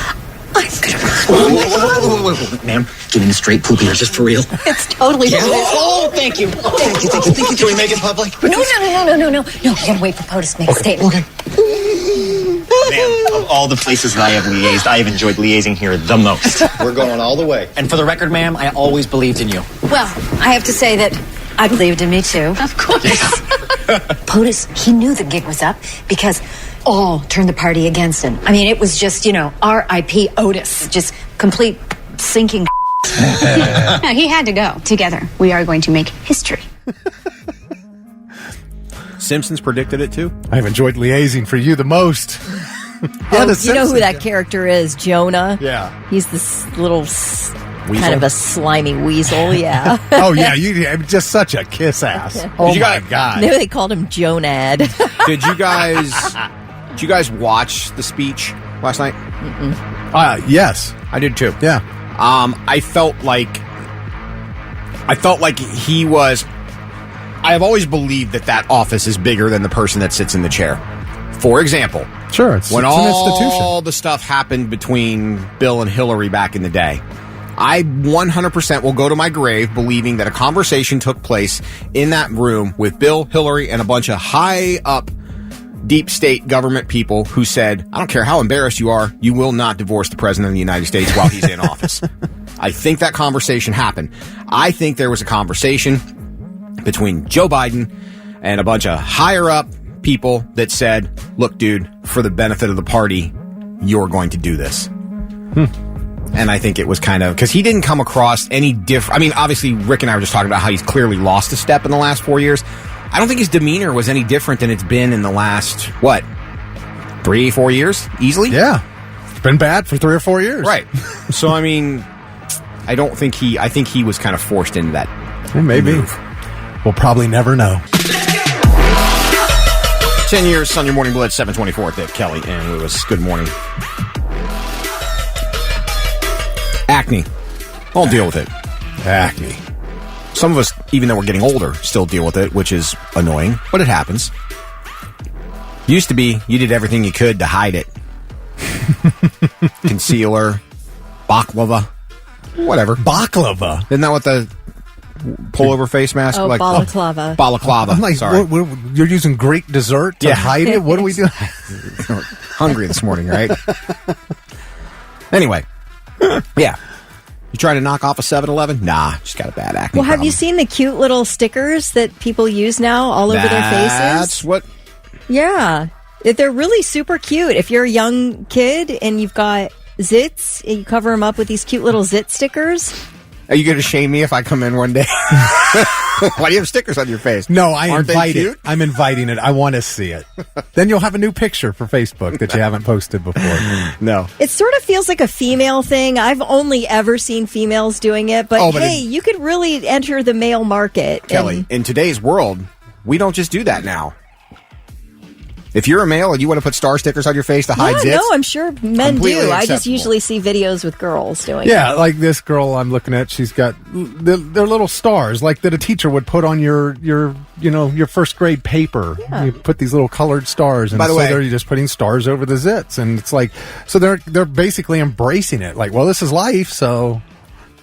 Speaker 8: I'm gonna
Speaker 9: Whoa. Ma'am, give me the straight poop here, just for real.
Speaker 8: It's totally
Speaker 9: real. Oh, thank you. Thank you. Can we make it public?
Speaker 8: No. No, you gotta wait for POTUS to make a statement.
Speaker 9: Okay. Ma'am, of all the places that I have liaised, I have enjoyed liaising here the most.
Speaker 10: We're going all the way.
Speaker 9: And for the record, ma'am, I always believed in you.
Speaker 8: Well, I have to say that I believed in me, too. Of course. POTUS, he knew the gig was up because all turned the party against him. I mean, it was just, R.I.P. Otis. Just complete sinking.
Speaker 11: No, he had to go. Together, we are going to make history.
Speaker 2: Simpsons predicted it, too.
Speaker 4: I've enjoyed liaising for you the most.
Speaker 3: You know who that character is, Jonah?
Speaker 4: Yeah.
Speaker 3: He's this little
Speaker 2: weasel?
Speaker 3: Kind of a slimy weasel, yeah.
Speaker 4: Oh, yeah, you just such a kiss ass. Oh, my God.
Speaker 3: No, they called him Jonad.
Speaker 2: Did you guys watch the speech last night?
Speaker 4: Yes.
Speaker 2: I did, too.
Speaker 4: Yeah.
Speaker 2: I felt like he was... I have always believed that office is bigger than the person that sits in the chair. For example,
Speaker 4: sure, it's an institution.
Speaker 2: All the stuff happened between Bill and Hillary back in the day, I 100% will go to my grave believing that a conversation took place in that room with Bill, Hillary, and a bunch of high up deep state government people who said, I don't care how embarrassed you are, you will not divorce the president of the United States while he's in office. I think that conversation happened. I think there was a conversation between Joe Biden and a bunch of higher up people that said, look, dude, for the benefit of the party, you're going to do this. And I think it was kind of, because he didn't come across any different. I mean, obviously, Rick and I were just talking about how he's clearly lost a step in the last 4 years. I don't think his demeanor was any different than it's been in the last, 3-4 years? Easily?
Speaker 4: Yeah. It's been bad for 3 or 4 years.
Speaker 2: Right. So, I mean, I think he was kind of forced into that.
Speaker 4: Maybe. Move. We'll probably never know.
Speaker 2: 10 years on your Morning Blitz, 724 at Dick Kelly and Lewis. Good morning. Acne. I'll deal with it.
Speaker 4: Acne.
Speaker 2: Some of us, even though we're getting older, still deal with it, which is annoying, but it happens. Used to be, you did everything you could to hide it. Concealer, baklava, whatever.
Speaker 4: Baklava?
Speaker 2: Isn't that what the pullover face mask?
Speaker 3: Oh, balaclava.
Speaker 2: Balaclava.
Speaker 4: I'm like,
Speaker 2: sorry.
Speaker 4: You're using Greek dessert to hide it? What are we doing?
Speaker 2: Hungry this morning, right? Anyway, yeah. You trying to knock off a 7-Eleven? Nah, just got a bad acne
Speaker 3: Well, have
Speaker 2: problem.
Speaker 3: you seen the cute little stickers that people use now all over their faces?
Speaker 2: That's what...
Speaker 3: Yeah. They're really super cute. If you're a young kid and you've got zits, and you cover them up with these cute little zit stickers.
Speaker 2: Are you going to shame me if I come in one day? Why do you have stickers on your face?
Speaker 4: No, I
Speaker 2: Aren't they
Speaker 4: invite
Speaker 2: cute?
Speaker 4: it. I'm inviting it. I want to see it. Then you'll have a new picture for Facebook that you haven't posted before.
Speaker 2: No.
Speaker 3: It sort of feels like a female thing. I've only ever seen females doing it, but hey, you could really enter the male market.
Speaker 2: Kelly, in today's world, we don't just do that now. If you're a male and you want to put star stickers on your face to hide zits,
Speaker 3: no, I'm sure men
Speaker 2: completely
Speaker 3: do. I just
Speaker 2: acceptable.
Speaker 3: usually see videos with girls doing it.
Speaker 4: Yeah, like this girl I'm looking at, she's got they're little stars like that a teacher would put on your first grade paper.
Speaker 3: Yeah.
Speaker 4: You put these little colored stars, and
Speaker 2: By the way,
Speaker 4: they're just putting stars over the zits, and it's like so they're basically embracing it. Like, well, this is life, so.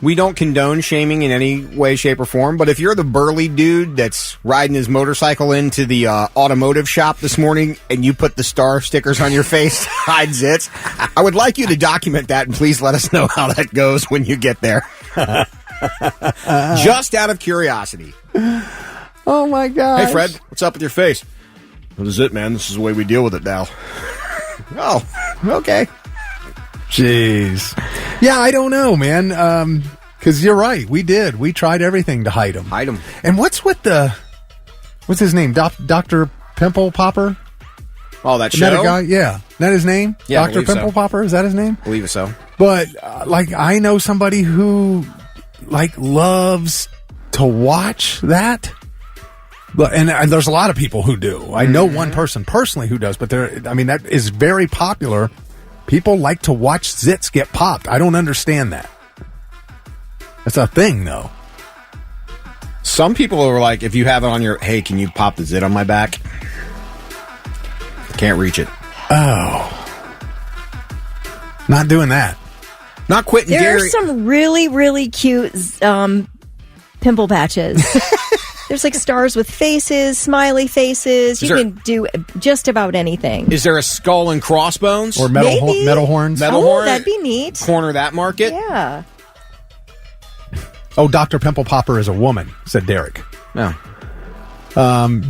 Speaker 2: we don't condone shaming in any way, shape, or form, but if you're the burly dude that's riding his motorcycle into the automotive shop this morning and you put the star stickers on your face to hide zits, I would like you to document that and please let us know how that goes when you get there. Just out of curiosity.
Speaker 4: Oh, my gosh.
Speaker 2: Hey, Fred, what's up with your face? What is it, man? This is the way we deal with it now. Oh, okay.
Speaker 4: Jeez. Yeah, I don't know, man. Because you're right. We did. We tried everything to hide them.
Speaker 2: Hide them.
Speaker 4: And what's his name? Dr. Pimple Popper?
Speaker 2: Oh, that
Speaker 4: Isn't that
Speaker 2: show?
Speaker 4: a guy? Yeah. Is that his name?
Speaker 2: Yeah, I
Speaker 4: Dr.
Speaker 2: believe so.
Speaker 4: Pimple Popper? Is that his name?
Speaker 2: I believe so.
Speaker 4: But, I know somebody who, loves to watch that. But, and there's a lot of people who do. I know one person personally who does, but that is very popular. People like to watch zits get popped. I don't understand that. That's a thing, though.
Speaker 2: Some people are like, if you have it on your, hey, can you pop the zit on my back? Can't reach it.
Speaker 4: Oh. Not doing that.
Speaker 2: Not quitting
Speaker 3: There
Speaker 2: Gary.
Speaker 3: are some really, really cute pimple patches. There's stars with faces, smiley faces. You can do just about anything.
Speaker 2: Is there a skull and crossbones?
Speaker 4: Or metal horns?
Speaker 2: Metal horn?
Speaker 3: That'd be neat.
Speaker 2: Corner that market?
Speaker 3: Yeah.
Speaker 4: Oh, Dr. Pimple Popper is a woman, said Derek.
Speaker 2: No.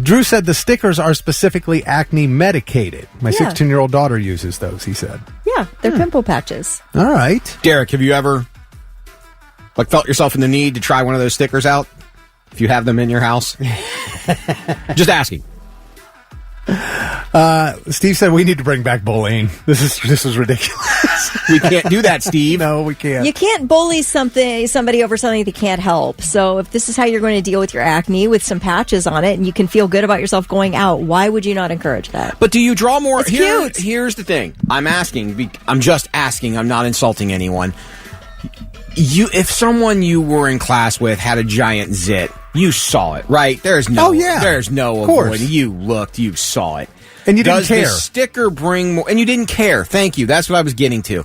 Speaker 4: Drew said the stickers are specifically acne medicated. My
Speaker 3: Yeah.
Speaker 4: 16-year-old daughter uses those, he said.
Speaker 3: Yeah, they're pimple patches.
Speaker 4: All right.
Speaker 2: Derek, have you ever felt yourself in the need to try one of those stickers out? If you have them in your house? Just asking.
Speaker 4: Steve said we need to bring back bullying. This is ridiculous.
Speaker 2: We can't do that, Steve.
Speaker 4: No, we can't.
Speaker 3: You can't bully somebody over something they can't help. So if this is how you're going to deal with your acne with some patches on it and you can feel good about yourself going out, why would you not encourage that?
Speaker 2: But do you draw more?
Speaker 3: It's cute.
Speaker 2: Here's the thing. I'm asking. I'm just asking. I'm not insulting anyone. If someone you were in class with had a giant zit, you saw it, right? There's no avoiding. You looked, you saw it.
Speaker 4: And you didn't care.
Speaker 2: Does the sticker bring more? And you didn't care. Thank you. That's what I was getting to.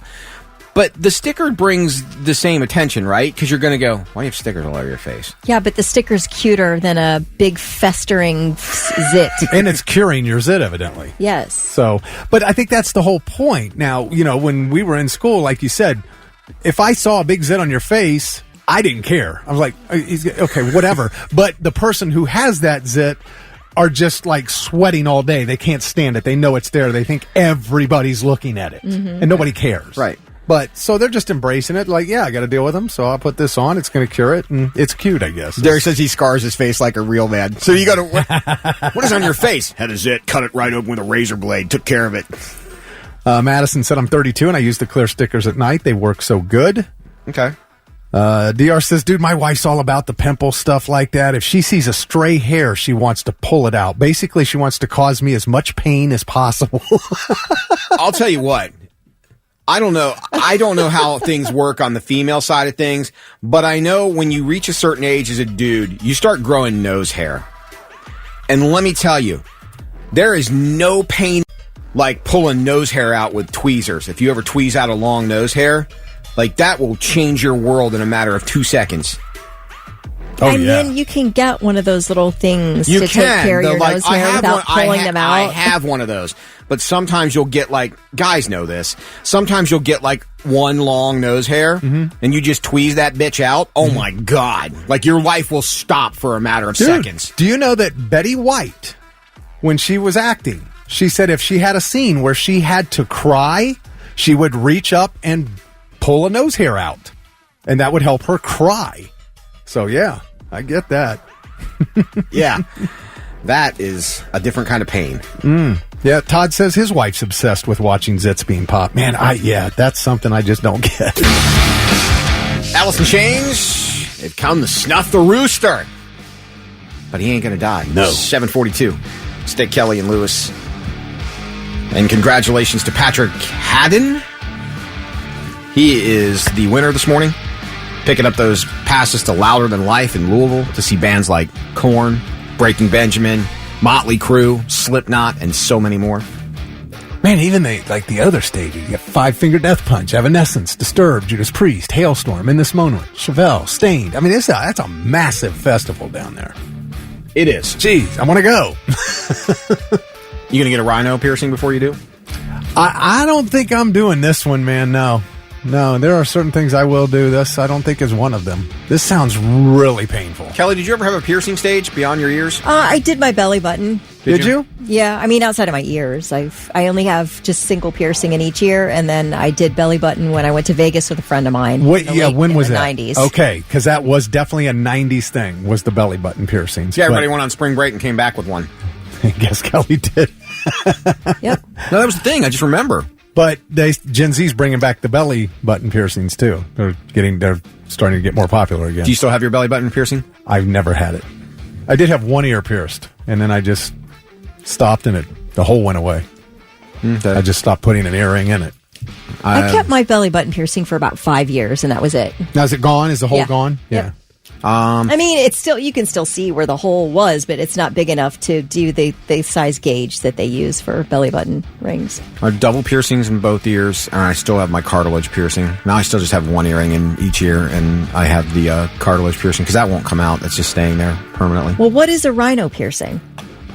Speaker 2: But the sticker brings the same attention, right? Because you're going to go, why do you have stickers all over your face?
Speaker 3: Yeah, but the sticker's cuter than a big festering zit.
Speaker 4: And it's curing your zit, evidently.
Speaker 3: Yes.
Speaker 4: So, but I think that's the whole point. Now, when we were in school, like you said, if I saw a big zit on your face, I didn't care. I was like, okay, whatever. But the person who has that zit are just sweating all day. They can't stand it. They know it's there. They think everybody's looking at it. Mm-hmm. And nobody cares.
Speaker 2: Right.
Speaker 4: But so they're just embracing it. I got to deal with them. So I'll put this on. It's going to cure it. And it's cute, I guess.
Speaker 2: Derek says he scars his face like a real man. So you got to, what is on your face? Had a zit, cut it right open with a razor blade, took care of it.
Speaker 4: Madison said, I'm 32 and I use the clear stickers at night. They work so good.
Speaker 2: Okay.
Speaker 4: DR says, dude, my wife's all about the pimple stuff like that. If she sees a stray hair, she wants to pull it out. Basically, she wants to cause me as much pain as possible.
Speaker 2: I'll tell you what. I don't know. I don't know how things work on the female side of things, but I know when you reach a certain age as a dude, you start growing nose hair. And let me tell you, there is no pain like pulling nose hair out with tweezers. If you ever tweeze out a long nose hair, like that will change your world in a matter of 2 seconds.
Speaker 3: Oh, and then you can get one of those little things to take care of your nose hair without pulling them out.
Speaker 2: I have one of those. But sometimes you'll get guys know this, sometimes you'll get one long nose hair and you just tweeze that bitch out. Oh my God. Like your life will stop for a matter of seconds.
Speaker 4: Do you know that Betty White, when she was acting, she said if she had a scene where she had to cry, she would reach up and pull a nose hair out. And that would help her cry. So, yeah, I get that.
Speaker 2: Yeah, that is a different kind of pain.
Speaker 4: Yeah, Todd says his wife's obsessed with watching zits being popped. Man, that's something I just don't get.
Speaker 2: Alice in Chains, they've come to snuff the rooster. But he ain't going to die.
Speaker 4: No.
Speaker 2: 7:42. Stick Kelly and Lewis. And congratulations to Patrick Haddon. He is the winner this morning. Picking up those passes to Louder Than Life in Louisville to see bands like Korn, Breaking Benjamin, Motley Crue, Slipknot, and so many more.
Speaker 4: Man, even the other stages. You got Five Finger Death Punch, Evanescence, Disturbed, Judas Priest, Hailstorm, In This Moment, Chevelle, Stained. I mean, that's a massive festival down there.
Speaker 2: It is.
Speaker 4: Jeez, I want to go.
Speaker 2: You going to get a rhino piercing before you do?
Speaker 4: I don't think I'm doing this one, man, no. No, there are certain things I will do. This, I don't think, is one of them. This sounds really painful.
Speaker 2: Kelly, did you ever have a piercing stage beyond your ears?
Speaker 3: I did my belly button.
Speaker 4: Did you?
Speaker 3: Yeah, I mean, outside of my ears. I only have just single piercing in each ear, and then I did belly button when I went to Vegas with a friend of mine.
Speaker 4: When was that?
Speaker 3: 90s.
Speaker 4: Okay, because that was definitely a 90s thing, was the belly button piercings.
Speaker 2: Yeah, everybody went on spring break and came back with one.
Speaker 4: I guess Kelly did.
Speaker 3: Yep.
Speaker 2: No, that was the thing. I just remember.
Speaker 4: But Gen Z's bringing back the belly button piercings too. They're starting to get more popular again.
Speaker 2: Do you still have your belly button piercing?
Speaker 4: I've never had it. I did have one ear pierced, and then I just stopped, and the hole went away. Okay. I just stopped putting an earring in it.
Speaker 3: I kept my belly button piercing for about 5 years, and that was it.
Speaker 4: Now is it gone? Is the hole gone?
Speaker 3: Yeah.
Speaker 4: Yep.
Speaker 3: I mean, it's still, you can still see where the hole was, but it's not big enough to do the size gauge that they use for belly button rings.
Speaker 2: I have double piercings in both ears, and I still have my cartilage piercing. Now I still just have one earring in each ear, and I have the cartilage piercing, because that won't come out. That's just staying there permanently.
Speaker 3: Well, what is a rhino piercing?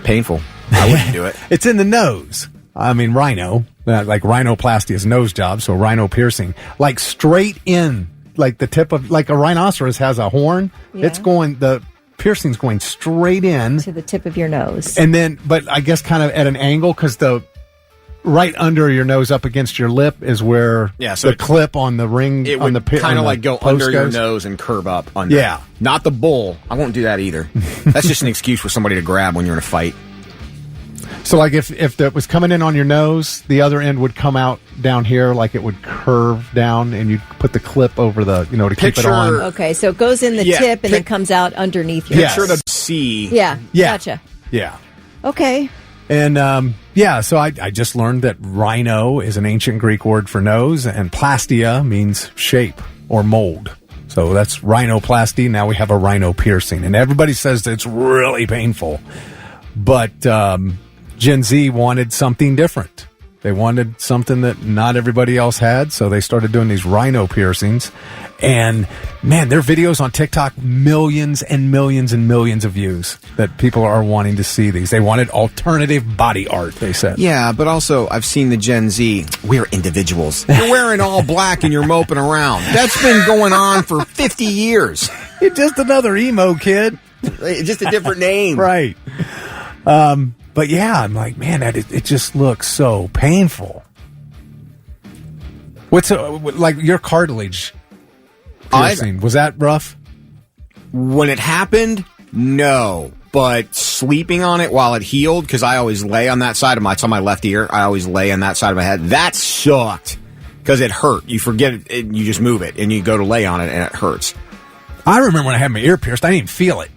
Speaker 2: Painful. I wouldn't do it.
Speaker 4: It's in the nose. I mean, rhino, like rhinoplasty is nose job, so rhino piercing, like straight in. Like the tip of, like a rhinoceros has a horn. Yeah. The piercing's going straight in
Speaker 3: to the tip of your nose,
Speaker 4: and then, but I guess kind of at an angle, because the right under your nose, up against your lip, is where the clip on the ring
Speaker 2: it
Speaker 4: on
Speaker 2: would
Speaker 4: the
Speaker 2: kind of like go under your nose and curve up under.
Speaker 4: Yeah,
Speaker 2: not the bull. I won't do that either. That's just an excuse for somebody to grab when you're in a fight.
Speaker 4: So, like, if that was coming in on your nose, the other end would come out down here, like it would curve down, and you'd put the clip over to keep it on.
Speaker 3: Okay, so it goes in the tip and then comes out underneath your
Speaker 2: Picture the C.
Speaker 3: Yeah, gotcha.
Speaker 4: Yeah.
Speaker 3: Okay.
Speaker 4: And, so I just learned that rhino is an ancient Greek word for nose, and plastia means shape or mold. So that's rhinoplasty. Now we have a rhino piercing, and everybody says it's really painful. But Gen Z wanted something different. They wanted something that not everybody else had, so they started doing these rhino piercings. And, man, their videos on TikTok, millions and millions and millions of views that people are wanting to see these. They wanted alternative body art, they said.
Speaker 2: Yeah, but also, I've seen the Gen Z. We're individuals. You're wearing all black and you're moping around. That's been going on for 50 years.
Speaker 4: It's just another emo kid.
Speaker 2: Just a different name.
Speaker 4: Right. But yeah, I'm like, man, it just looks so painful. What's like your cartilage piercing? Was that rough?
Speaker 2: When it happened, no. But sleeping on it while it healed, because I always lay on that side of it's on my left ear. I always lay on that side of my head. That sucked because it hurt. You forget it, and you just move it, and you go to lay on it, and it hurts.
Speaker 4: I remember when I had my ear pierced, I didn't even feel it.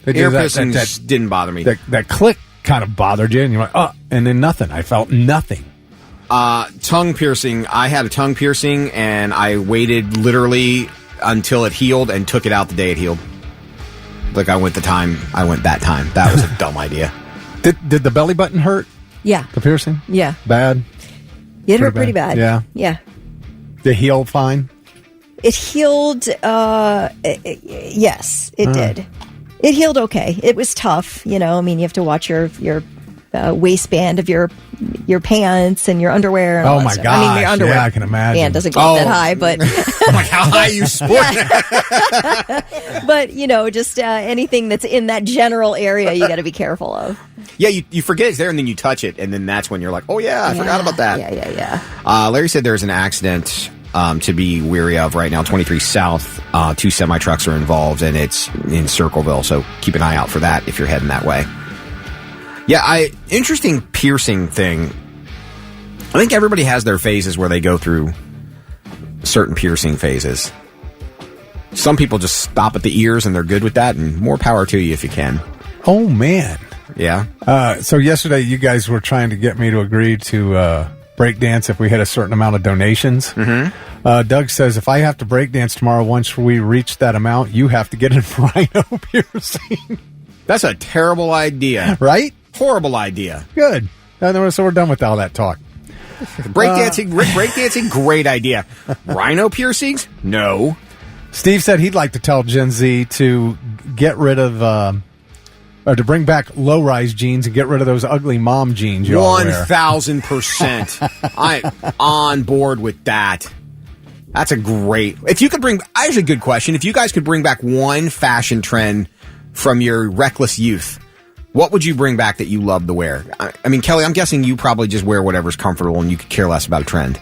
Speaker 2: Ear piercings didn't bother me.
Speaker 4: That click kind of bothered you, and you're like, oh, and then nothing. I felt nothing.
Speaker 2: Tongue piercing. I had a tongue piercing, and I waited literally until it healed and took it out the day it healed. Like I went that time. That was a dumb idea.
Speaker 4: Did the belly button hurt?
Speaker 3: Yeah.
Speaker 4: The piercing?
Speaker 3: Yeah.
Speaker 4: Bad?
Speaker 3: It hurt pretty bad.
Speaker 4: Yeah.
Speaker 3: Yeah.
Speaker 4: Did it heal fine?
Speaker 3: It healed, yes, it did. It healed okay. It was tough, you know. I mean, you have to watch your waistband of your pants and your underwear. And all
Speaker 4: my
Speaker 3: that stuff. I mean, your
Speaker 4: gosh,
Speaker 3: underwear
Speaker 4: yeah, I can imagine.
Speaker 3: band doesn't go up that high, but
Speaker 2: Like how high you sport?
Speaker 3: but you know, just anything that's in that general area, you got to be careful of.
Speaker 2: Yeah, you forget it's there, and then you touch it, and then that's when you're like, oh yeah, I forgot about that.
Speaker 3: Yeah.
Speaker 2: Larry said there's an accident to be wary of right now. 23 South, 2 semi trucks are involved, and it's in Circleville, so keep an eye out for that if you're heading that way. Yeah, interesting piercing thing. I think everybody has their phases where they go through certain piercing phases. Some people just stop at the ears and they're good with that, and more power to you if you can.
Speaker 4: Oh, man.
Speaker 2: Yeah.
Speaker 4: So yesterday you guys were trying to get me to agree to break dance if we had a certain amount of donations. Mm-hmm. Doug says if I have to break dance tomorrow, once we reach that amount, you have to get in Rhino piercing.
Speaker 2: That's a terrible idea.
Speaker 4: Right?
Speaker 2: Horrible idea.
Speaker 4: Good. So we're done with all that talk.
Speaker 2: Breakdancing, great idea. Rhino piercings? No.
Speaker 4: Steve said he'd like to tell Gen Z to get rid of, or to bring back low-rise jeans and get rid of those ugly mom jeans you all wear.
Speaker 2: 1,000%. I'm on board with that. That's a great... If you could bring... Actually, good question. If you guys could bring back one fashion trend from your reckless youth, what would you bring back that you love to wear? I mean, Kelly, I'm guessing you probably just wear whatever's comfortable and you could care less about a trend.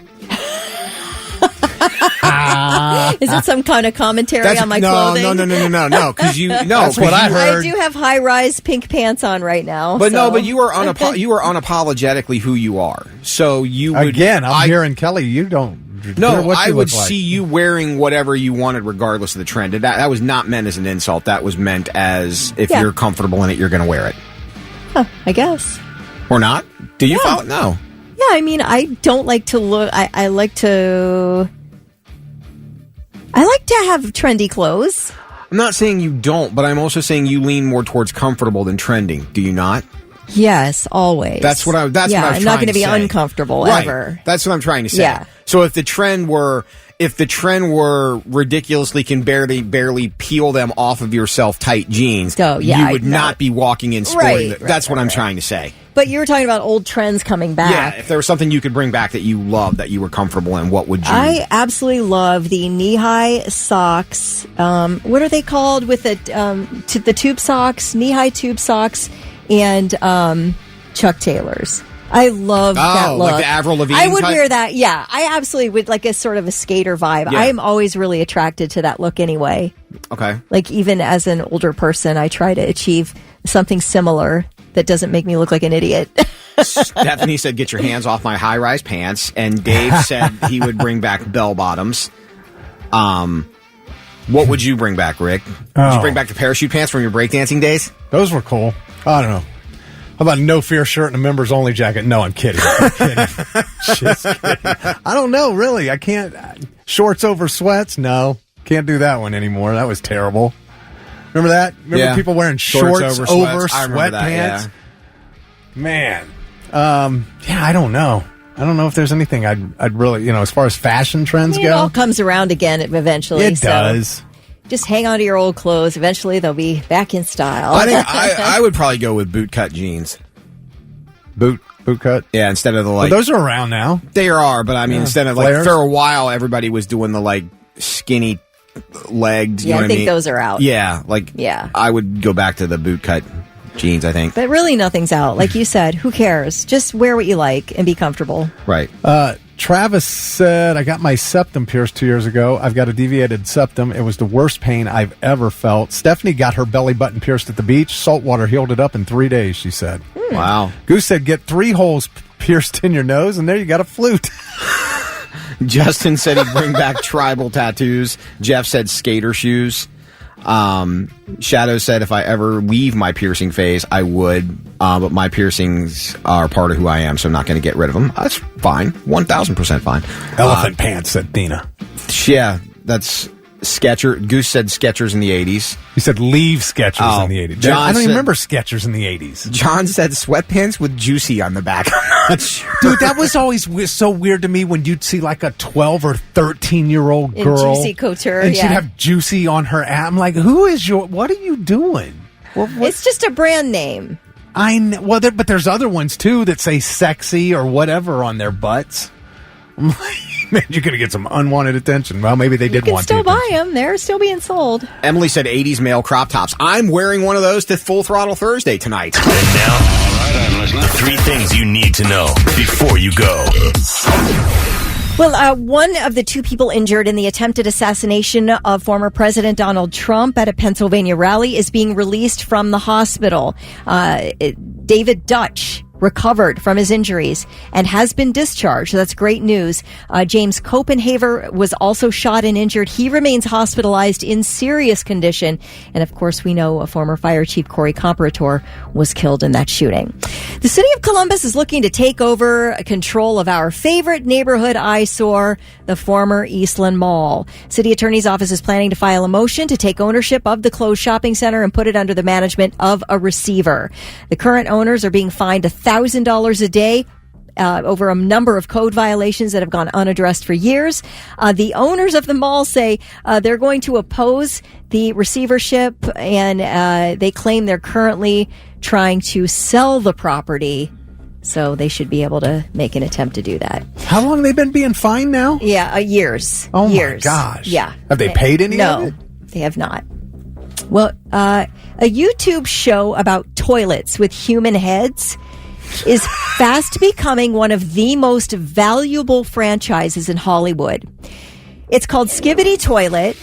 Speaker 3: Is it some kind of commentary on my clothing?
Speaker 2: No. Because
Speaker 4: that's what I heard.
Speaker 3: I do have high-rise pink pants on right now.
Speaker 2: But
Speaker 3: so.
Speaker 2: but you are unapologetically who you are. So you would...
Speaker 4: Again, I'm hearing Kelly, you don't...
Speaker 2: No, I would see you wearing whatever you wanted regardless of the trend. That was not meant as an insult. That was meant as if you're comfortable in it, you're going to wear it.
Speaker 3: Huh, I guess.
Speaker 2: Or not? Do you follow? No.
Speaker 3: Yeah, I mean, I don't like to look... I like to have trendy clothes.
Speaker 2: I'm not saying you don't, but I'm also saying you lean more towards comfortable than trending. Do you not?
Speaker 3: Yes, always.
Speaker 2: That's what I was
Speaker 3: I'm not going to be
Speaker 2: say.
Speaker 3: uncomfortable
Speaker 2: right.
Speaker 3: ever.
Speaker 2: That's what I'm trying to say.
Speaker 3: Yeah.
Speaker 2: So if the trend were ridiculously can barely peel them off of your self-tight jeans, you would not be walking in sporting. That's what I'm trying to say.
Speaker 3: But you were talking about old trends coming back.
Speaker 2: Yeah, if there was something you could bring back that you loved, that you were comfortable in, what would you...
Speaker 3: I absolutely love the knee-high socks. What are they called with the tube socks, knee-high tube socks, and Chuck Taylors. I love that look.
Speaker 2: Like the Avril Lavigne
Speaker 3: I would
Speaker 2: type?
Speaker 3: wear that, yeah. I absolutely would, like a sort of a skater vibe.
Speaker 2: Yeah.
Speaker 3: I am always really attracted to that look anyway.
Speaker 2: Okay.
Speaker 3: Like even as an older person, I try to achieve something similar that doesn't make me look like an idiot.
Speaker 2: Stephanie said, get your hands off my high-rise pants. And Dave said he would bring back bell-bottoms. What would you bring back, Rick? Would you bring back the parachute pants from your breakdancing days?
Speaker 4: Those were cool. I don't know. How about a no fear shirt and a members only jacket? No, I'm kidding. Just kidding. I don't know, really. I can't. Shorts over sweats? No. Can't do that one anymore. That was terrible. Remember that? Remember people wearing shorts over sweatpants? Yeah. Man. I don't know. I don't know if there's anything I'd really, as far as fashion trends go.
Speaker 3: It all comes around again eventually.
Speaker 4: It does.
Speaker 3: Just hang on to your old clothes. Eventually, they'll be back in style.
Speaker 2: I think I would probably go with bootcut jeans.
Speaker 4: Boot cut?
Speaker 2: Yeah, instead of the like...
Speaker 4: But those are around now.
Speaker 2: They are, but I mean, instead of
Speaker 4: flares?
Speaker 2: for a while, everybody was doing the like skinny legged.
Speaker 3: Yeah, I think those are out.
Speaker 2: Yeah, I would go back to the bootcut jeans, I think.
Speaker 3: But really, nothing's out. Like you said, who cares? Just wear what you like and be comfortable.
Speaker 2: Right.
Speaker 4: Travis said, I got my septum pierced 2 years ago. I've got a deviated septum. It was the worst pain I've ever felt. Stephanie got her belly button pierced at the beach. Salt water healed it up in 3 days, she said.
Speaker 2: Wow.
Speaker 4: Goose said, get 3 holes pierced in your nose, and there you got a flute.
Speaker 2: Justin said he'd bring back tribal tattoos. Jeff said skater shoes. Shadow said if I ever leave my piercing phase, I would, but my piercings are part of who I am, so I'm not going to get rid of them. That's fine. 1,000% fine.
Speaker 4: Elephant pants, said Dina.
Speaker 2: Yeah, that's Skechers. Goose said Skechers in the 80s.
Speaker 4: He said leave Skechers in the 80s. I don't even remember Skechers in the 80s.
Speaker 2: John said sweatpants with Juicy on the back. I'm not sure.
Speaker 4: Dude, that was always so weird to me when you'd see like a 12 or 13-year-old girl.
Speaker 3: Juicy couture,
Speaker 4: and she'd have Juicy on her ass. I'm like, what are you doing? What?
Speaker 3: It's just a brand name.
Speaker 4: I know. Well, but there's other ones too that say sexy or whatever on their butts. I'm like, man, you're going to get some unwanted attention. Well, maybe they did want to.
Speaker 3: You can still buy them. They're still being sold.
Speaker 2: Emily said 80s male crop tops. I'm wearing one of those to Full Throttle Thursday tonight.
Speaker 1: And now, all right, I'm listening. 3 things you need to know before you go.
Speaker 3: Well, one of the 2 people injured in the attempted assassination of former President Donald Trump at a Pennsylvania rally is being released from the hospital. David Dutch recovered from his injuries and has been discharged. So that's great news. James Copenhaver was also shot and injured. He remains hospitalized in serious condition. And of course, we know a former fire chief, Corey Comparator, was killed in that shooting. The city of Columbus is looking to take over control of our favorite neighborhood eyesore, the former Eastland Mall. City Attorney's Office is planning to file a motion to take ownership of the closed shopping center and put it under the management of a receiver. The current owners are being fined $1,000 a day over a number of code violations that have gone unaddressed for years. The owners of the mall say they're going to oppose the receivership, and they claim they're currently trying to sell the property. So they should be able to make an attempt to do that.
Speaker 4: How long have they been being fined now?
Speaker 3: Yeah, years.
Speaker 4: Oh,
Speaker 3: years.
Speaker 4: My gosh.
Speaker 3: Yeah.
Speaker 4: Have they paid any
Speaker 3: No,
Speaker 4: of it?
Speaker 3: They have not. Well, a YouTube show about toilets with human heads is fast becoming one of the most valuable franchises in Hollywood. It's called Skibidi Toilet,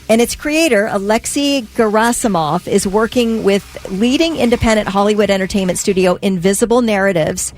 Speaker 3: and its creator, Alexei Gerasimov, is working with leading independent Hollywood entertainment studio Invisible Narratives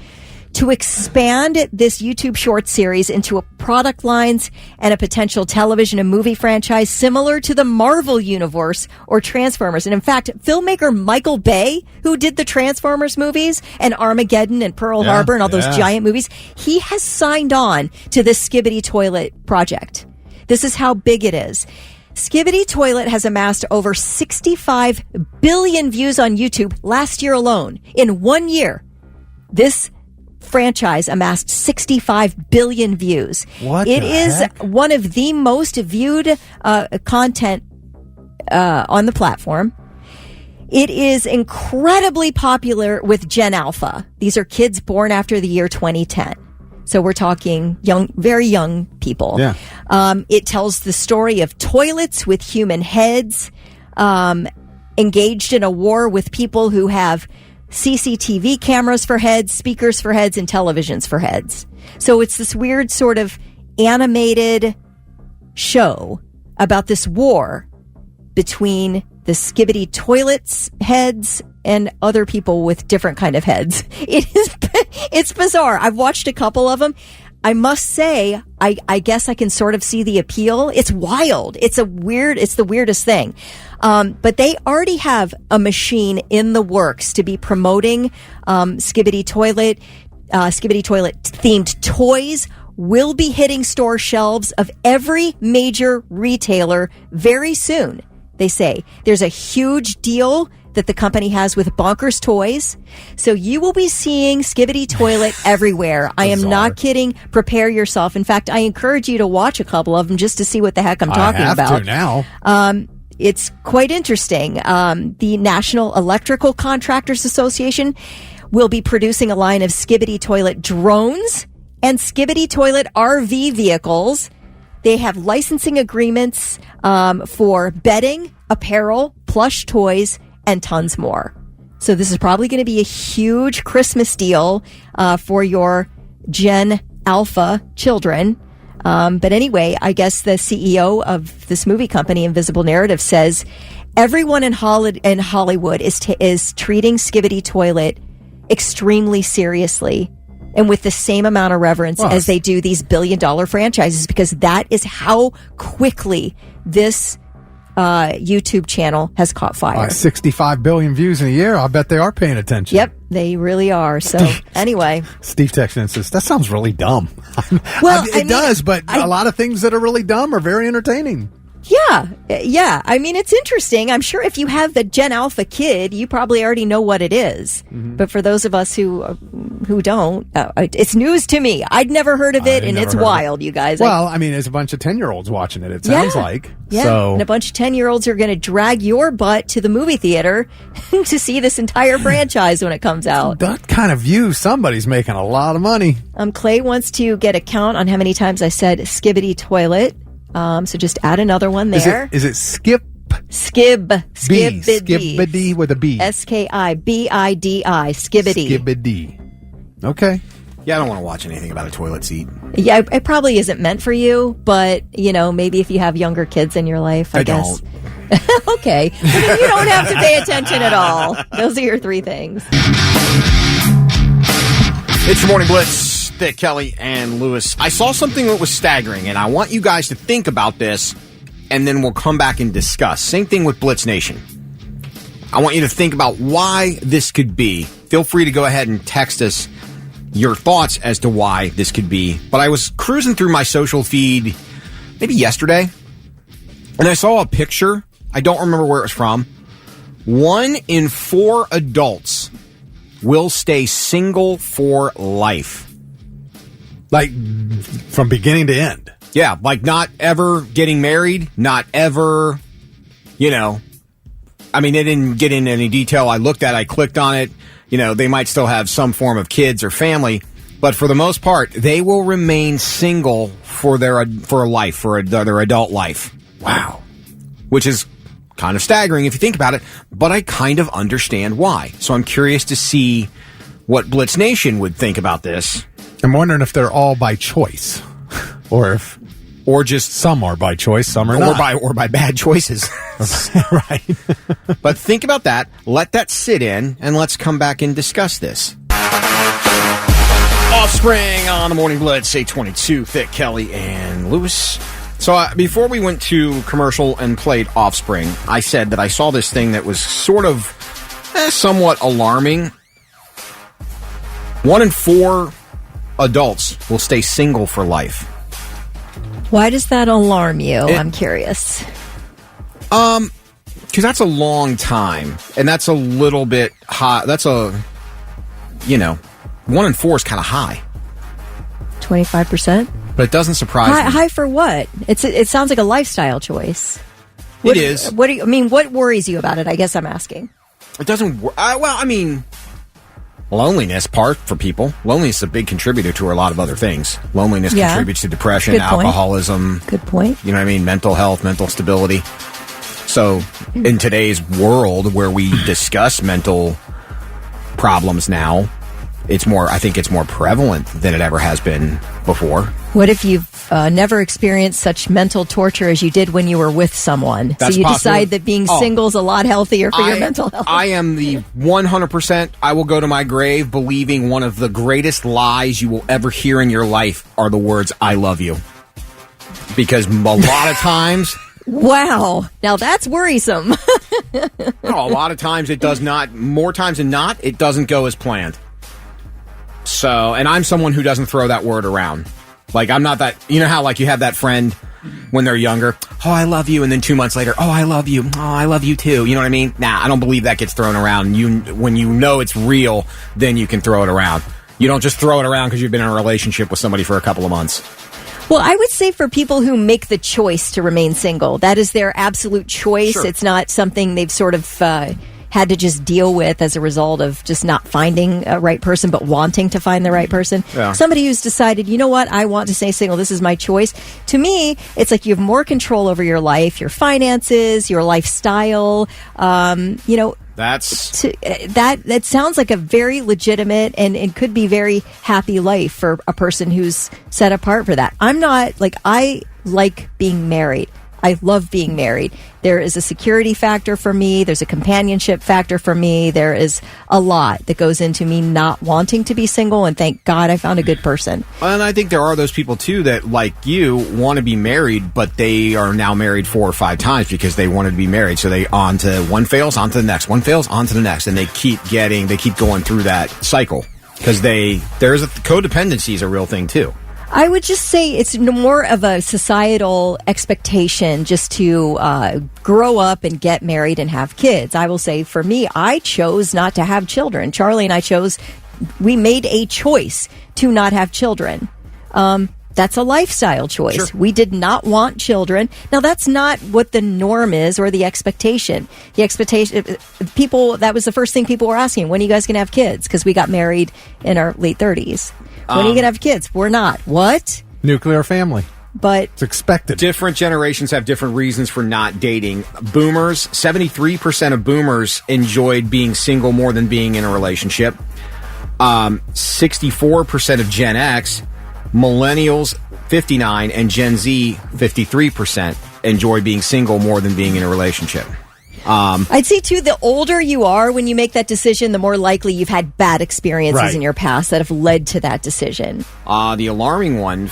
Speaker 3: to expand this YouTube short series into a product lines and a potential television and movie franchise similar to the Marvel Universe or Transformers. And in fact, filmmaker Michael Bay, who did the Transformers movies and Armageddon and Pearl Harbor and all those giant movies, he has signed on to this Skibidi Toilet project. This is how big it is. Skibidi Toilet has amassed over 65 billion views on YouTube last year alone. In 1 year, this franchise amassed 65 billion views. It is one of the most viewed content on the platform. It is incredibly popular with Gen Alpha. These are kids born after the year 2010. So we're talking young, very young people. Yeah. It tells the story of toilets with human heads, engaged in a war with people who have CCTV cameras for heads, speakers for heads, and televisions for heads. So it's this weird sort of animated show about this war between the Skibidi Toilets heads and other people with different kind of heads. It's bizarre. I've watched a couple of them. I must say, I guess I can sort of see the appeal. It's wild. It's the weirdest thing. But they already have a machine in the works to be promoting Skibidi Toilet. Skibidi Toilet themed toys will be hitting store shelves of every major retailer very soon. They say there's a huge deal that the company has with Bonkers Toys. So you will be seeing Skibidi Toilet everywhere. I am not kidding. Prepare yourself. In fact, I encourage you to watch a couple of them just to see what the heck I'm talking about.
Speaker 4: I have to now.
Speaker 3: It's quite interesting. The National Electrical Contractors Association will be producing a line of Skibidi Toilet drones and Skibidi Toilet RV vehicles. They have licensing agreements for bedding, apparel, plush toys, and tons more. So this is probably going to be a huge Christmas deal for your Gen Alpha children. But anyway, I guess the CEO of this movie company, Invisible Narrative, says everyone in Hollywood is treating Skibidi Toilet extremely seriously and with the same amount of reverence as they do these billion-dollar franchises, because that is how quickly this YouTube channel has caught fire.
Speaker 4: 65 billion views in a year. I bet they are paying attention.
Speaker 3: Yep, they really are. So anyway.
Speaker 4: Steve Texan says, that sounds really dumb.
Speaker 3: Well,
Speaker 4: it does, but a lot of things that are really dumb are very entertaining.
Speaker 3: Yeah. I mean, it's interesting. I'm sure if you have the Gen Alpha kid, you probably already know what it is. Mm-hmm. But for those of us who don't, it's news to me. I'd never heard of it, and it's wild, you guys.
Speaker 4: Well, I mean, there's a bunch of 10-year-olds watching it, it sounds like.
Speaker 3: Yeah,
Speaker 4: so.
Speaker 3: And a bunch of 10-year-olds are going to drag your butt to the movie theater to see this entire franchise when it comes out.
Speaker 4: That kind of view, somebody's making a lot of money.
Speaker 3: Clay wants to get a count on how many times I said skibbity toilet. So just add another one there.
Speaker 4: Is it skip?
Speaker 3: Skibbity.
Speaker 4: Skibbity with a B.
Speaker 3: Skibidi. Skibbity.
Speaker 4: Skibbity. Okay.
Speaker 2: Yeah, I don't want to watch anything about a toilet seat.
Speaker 3: Yeah, it probably isn't meant for you, but, maybe if you have younger kids in your life, I guess.
Speaker 2: Don't.
Speaker 3: Okay. Well, then you don't have to pay attention at all. Those are your three things.
Speaker 2: It's your Morning Blitz. Thick, Kelly, and Lewis. I saw something that was staggering, and I want you guys to think about this, and then we'll come back and discuss. Same thing with Blitz Nation. I want you to think about why this could be. Feel free to go ahead and text us your thoughts as to why this could be. But I was cruising through my social feed maybe yesterday, and I saw a picture. I don't remember where it was from. 1 in 4 adults will stay single for life.
Speaker 4: Like, from beginning to end.
Speaker 2: Yeah, like not ever getting married, not ever, I mean, they didn't get into any detail. I clicked on it. They might still have some form of kids or family, but for the most part, they will remain single for their adult life. Wow. Which is kind of staggering if you think about it, but I kind of understand why. So I'm curious to see what Blitz Nation would think about this.
Speaker 4: I'm wondering if they're all by choice, or just some are by choice, some are not,
Speaker 2: or by bad choices.
Speaker 4: Right.
Speaker 2: But think about that. Let that sit in, and let's come back and discuss this. Offspring on the Morning Blitz, 822, Thick, Kelly, and Lewis. So before we went to commercial and played Offspring, I said that I saw this thing that was sort of somewhat alarming. 1 in 4 adults will stay single for life.
Speaker 3: Why does that alarm you? I'm curious.
Speaker 2: Because that's a long time, and that's a little bit high. That's 1 in 4 is kind of high.
Speaker 3: 25%?
Speaker 2: But it doesn't surprise me.
Speaker 3: High for what? It sounds like a lifestyle choice.
Speaker 2: It is.
Speaker 3: What worries you about it? I guess I'm asking.
Speaker 2: It doesn't. Loneliness part for people. Loneliness is a big contributor to a lot of other things. Loneliness contributes to depression, alcoholism.
Speaker 3: Good point.
Speaker 2: You know what I mean? Mental health, mental stability. So in today's world where we discuss mental problems now, I think it's more prevalent than it ever has been before.
Speaker 3: What if you've never experienced such mental torture as you did when you were with someone?
Speaker 2: That's
Speaker 3: so you
Speaker 2: possible.
Speaker 3: decide that being single is a lot healthier for your mental health.
Speaker 2: I am the 100%. I will go to my grave believing one of the greatest lies you will ever hear in your life are the words, I love you. Because a lot of times...
Speaker 3: Wow. Now that's worrisome.
Speaker 2: A lot of times it does not. More times than not, it doesn't go as planned. So, and I'm someone who doesn't throw that word around. Like, I'm not that, you know how, like, you have that friend when they're younger, oh, I love you, and then 2 months later, oh, I love you, oh, I love you too, you know what I mean? Nah, I don't believe that gets thrown around. When you know it's real, then you can throw it around. You don't just throw it around because you've been in a relationship with somebody for a couple of months.
Speaker 3: Well, I would say for people who make the choice to remain single, that is their absolute choice. Sure. It's not something they've sort of had to just deal with as a result of just not finding a right person, but wanting to find the right person. Yeah. Somebody who's decided, you know what, I want to stay single. This is my choice. To me, it's like you have more control over your life, your finances, your lifestyle. That sounds like a very legitimate and it could be very happy life for a person who's set apart for that. I'm not like, I like being married. I love being married. There is a security factor for me. There's a companionship factor for me. There is a lot that goes into me not wanting to be single, and thank God I found a good person.
Speaker 2: And I think there are those people, too, that, like you, want to be married, but they are now married 4 or 5 times because they wanted to be married. So they on to one fails, on to the next, one fails, on to the next, and they keep going through that cycle because codependency is a real thing, too.
Speaker 3: I would just say it's more of a societal expectation just to grow up and get married and have kids. I will say for me, I chose not to have children. Charlie and I we made a choice to not have children. That's a lifestyle choice. Sure. We did not want children. Now, that's not what the norm is or the expectation. The expectation, that was the first thing people were asking. When are you guys going to have kids? Because we got married in our late 30s. When are you going to have kids? We're not. What?
Speaker 4: Nuclear family.
Speaker 3: But
Speaker 4: it's expected.
Speaker 2: Different generations have different reasons for not dating. Boomers, 73% of boomers enjoyed being single more than being in a relationship. 64% of Gen X, millennials, 59%, and Gen Z, 53%, enjoy being single more than being in a relationship.
Speaker 3: I'd say, too, the older you are when you make that decision, the more likely you've had bad experiences in your past that have led to that decision.
Speaker 2: The alarming one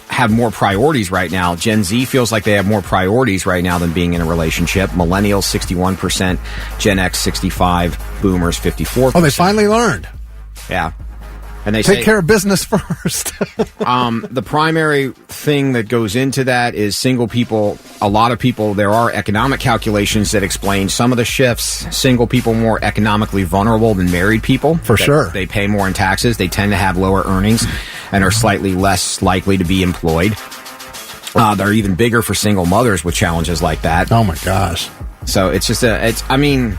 Speaker 2: have more priorities right now. Gen Z feels like they have more priorities right now than being in a relationship. Millennials, 61%, Gen X, 65%, Boomers, 54%.
Speaker 4: Oh, they finally learned.
Speaker 2: Yeah. And they
Speaker 4: take care of business first.
Speaker 2: The primary thing that goes into that is single people. A lot of people, there are economic calculations that explain some of the shifts. Single people more economically vulnerable than married people.
Speaker 4: For sure.
Speaker 2: They pay more in taxes. They tend to have lower earnings and are slightly less likely to be employed. They're even bigger for single mothers with challenges like that.
Speaker 4: Oh my gosh.
Speaker 2: So it's just it's an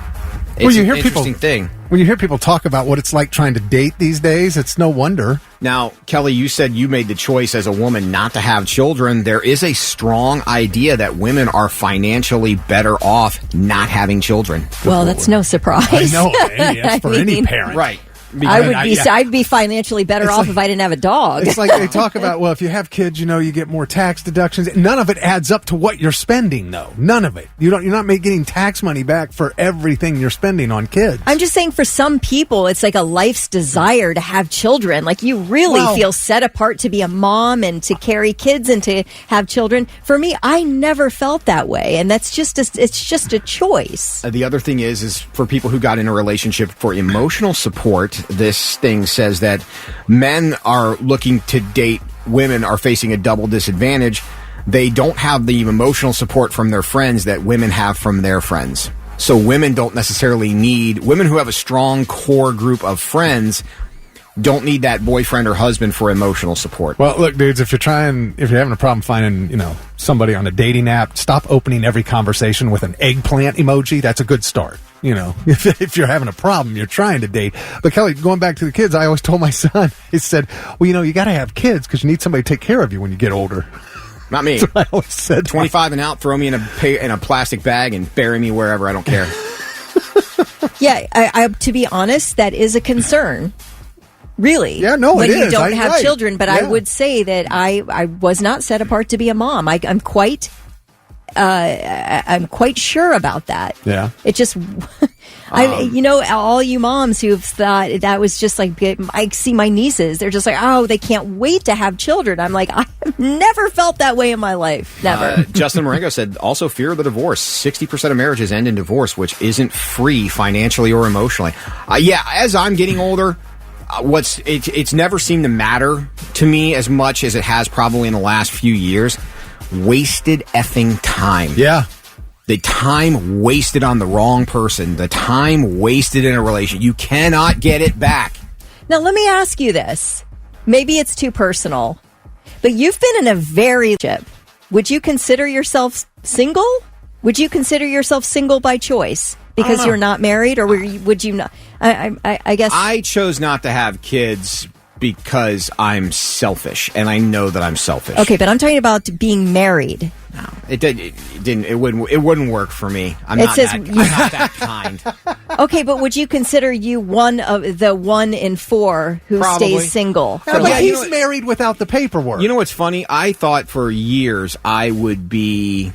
Speaker 2: interesting thing.
Speaker 4: When you hear people talk about what it's like trying to date these days, it's no wonder.
Speaker 2: Now, Kelly, you said you made the choice as a woman not to have children. There is a strong idea that women are financially better off not having children.
Speaker 3: Well, that's no surprise.
Speaker 4: I know. It's for any parent.
Speaker 2: Right.
Speaker 3: I'd be financially better off if I didn't have a dog.
Speaker 4: It's like they talk about, well, if you have kids, you get more tax deductions. None of it adds up to what you're spending, though. None of it. You're not getting tax money back for everything you're spending on kids.
Speaker 3: I'm just saying for some people, it's like a life's desire to have children. Like you really feel set apart to be a mom and to carry kids and to have children. For me, I never felt that way. And that's it's just a choice.
Speaker 2: The other thing is for people who got in a relationship for emotional support, this thing says that men are looking to date women are facing a double disadvantage. They don't have the emotional support from their friends that women have from their friends. So women don't necessarily women who have a strong core group of friends don't need that boyfriend or husband for emotional support.
Speaker 4: Well, look, dudes, if you're having a problem finding, somebody on a dating app, stop opening every conversation with an eggplant emoji. That's a good start. If you're having a problem, you're trying to date. But Kelly, going back to the kids, I always told my son, he said, well, you got to have kids because you need somebody to take care of you when you get older.
Speaker 2: Not me.
Speaker 4: That's what I always said.
Speaker 2: 25 and out, throw me in a plastic bag and bury me wherever. I don't care.
Speaker 3: Yeah, I to be honest, that is a concern. Really?
Speaker 4: Yeah, no,
Speaker 3: when
Speaker 4: it is.
Speaker 3: you don't have children, but
Speaker 4: yeah.
Speaker 3: I would say that I was not set apart to be a mom. I'm quite sure about that.
Speaker 4: Yeah.
Speaker 3: It just, all you moms who've thought that was just like, I see my nieces, they're just like, oh, they can't wait to have children. I'm like, I've never felt that way in my life. Never.
Speaker 2: Justin Marengo said also fear of the divorce. 60% of marriages end in divorce, which isn't free financially or emotionally. As I'm getting older, it's never seemed to matter to me as much as it has probably in the last few years. Wasted effing time.
Speaker 4: Yeah.
Speaker 2: The time wasted on the wrong person. The time wasted in a relation. You cannot get it back.
Speaker 3: Now, let me ask you this. Maybe it's too personal, but you've been in a very relationship. Would you consider yourself single? Would you consider yourself single by choice because you're not married, or would you not? I guess
Speaker 2: I chose not to have kids because I'm selfish, and I know that I'm selfish.
Speaker 3: Okay, but I'm talking about being married.
Speaker 2: it didn't. It wouldn't work for me. I'm not that kind.
Speaker 3: Okay, but would you consider you one of the 1 in 4 who
Speaker 2: Probably.
Speaker 3: stays single?
Speaker 4: Yeah, but he's married without the paperwork.
Speaker 2: You know what's funny? I thought for years I would be.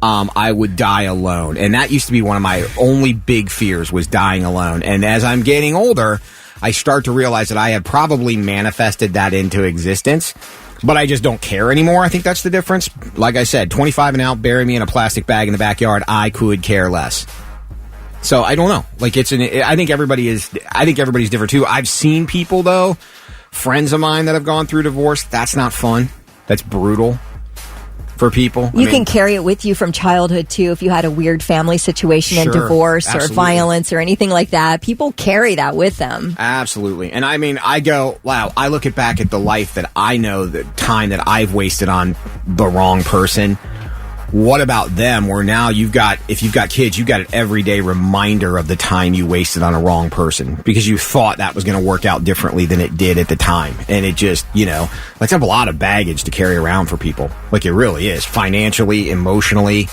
Speaker 2: I would die alone, and that used to be one of my only big fears was dying alone. And as I'm getting older, I start to realize that I have probably manifested that into existence, but I just don't care anymore. I think that's the difference. Like I said, 25 and out, bury me in a plastic bag in the backyard. I could care less. So I don't know. Like I think everybody's different too. I've seen people though, friends of mine that have gone through divorce. That's not fun. That's brutal. For people.
Speaker 3: You can carry it with you from childhood, too, if you had a weird family situation and divorce or violence or anything like that. People carry that with them.
Speaker 2: Absolutely. And I mean, I go, wow, I look back at the life that I know, the time that I've wasted on the wrong person. What about them where now if you've got kids, you've got an everyday reminder of the time you wasted on a wrong person because you thought that was going to work out differently than it did at the time. And it just, that's a lot of baggage to carry around for people. Like it really is financially, emotionally,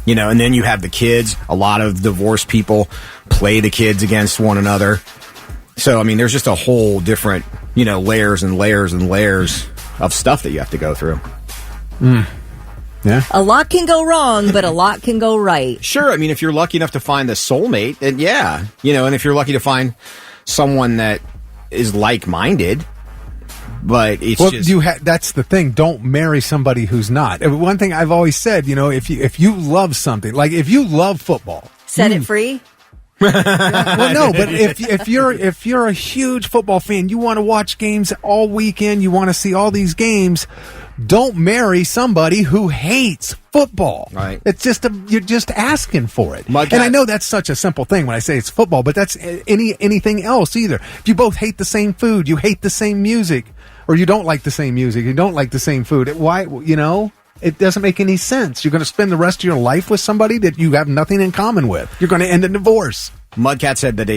Speaker 2: and then you have the kids. A lot of divorced people play the kids against one another. So, I mean, there's just a whole different, layers and layers and layers of stuff that you have to go through.
Speaker 4: Yeah.
Speaker 3: A lot can go wrong, but a lot can go right.
Speaker 2: Sure. I mean, if you're lucky enough to find the soulmate, then yeah. And if you're lucky to find someone that is like-minded, but it's
Speaker 4: that's the thing. Don't marry somebody who's not. One thing I've always said, if you love something, like if you love football.
Speaker 3: Set it free?
Speaker 4: Well, no, but if you're a huge football fan, you want to watch games all weekend, you want to see all these games, don't marry somebody who hates football.
Speaker 2: Right.
Speaker 4: It's you're just asking for it.
Speaker 2: And
Speaker 4: I know that's such a simple thing when I say it's football, but that's anything else either. If you both hate the same food, you hate the same music, or you don't like the same music, you don't like the same food, it doesn't make any sense. You're going to spend the rest of your life with somebody that you have nothing in common with. You're going to end in divorce.
Speaker 2: Mudcat said that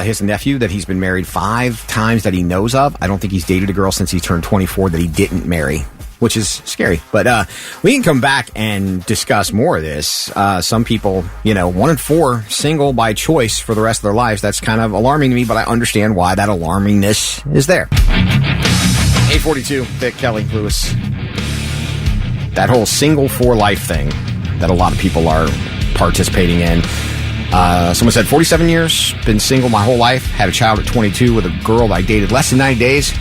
Speaker 2: his nephew, that he's been married 5 times that he knows of. I don't think he's dated a girl since he turned 24 that he didn't marry, which is scary. But we can come back and discuss more of this. Some people, 1 in 4 single by choice for the rest of their lives. That's kind of alarming to me, but I understand why that alarmingness is there. 842, Vic, Kelly, Lewis. That whole single for life thing that a lot of people are participating in. Someone said, 47 years, been single my whole life, had a child at 22 with a girl that I dated less than 90 days.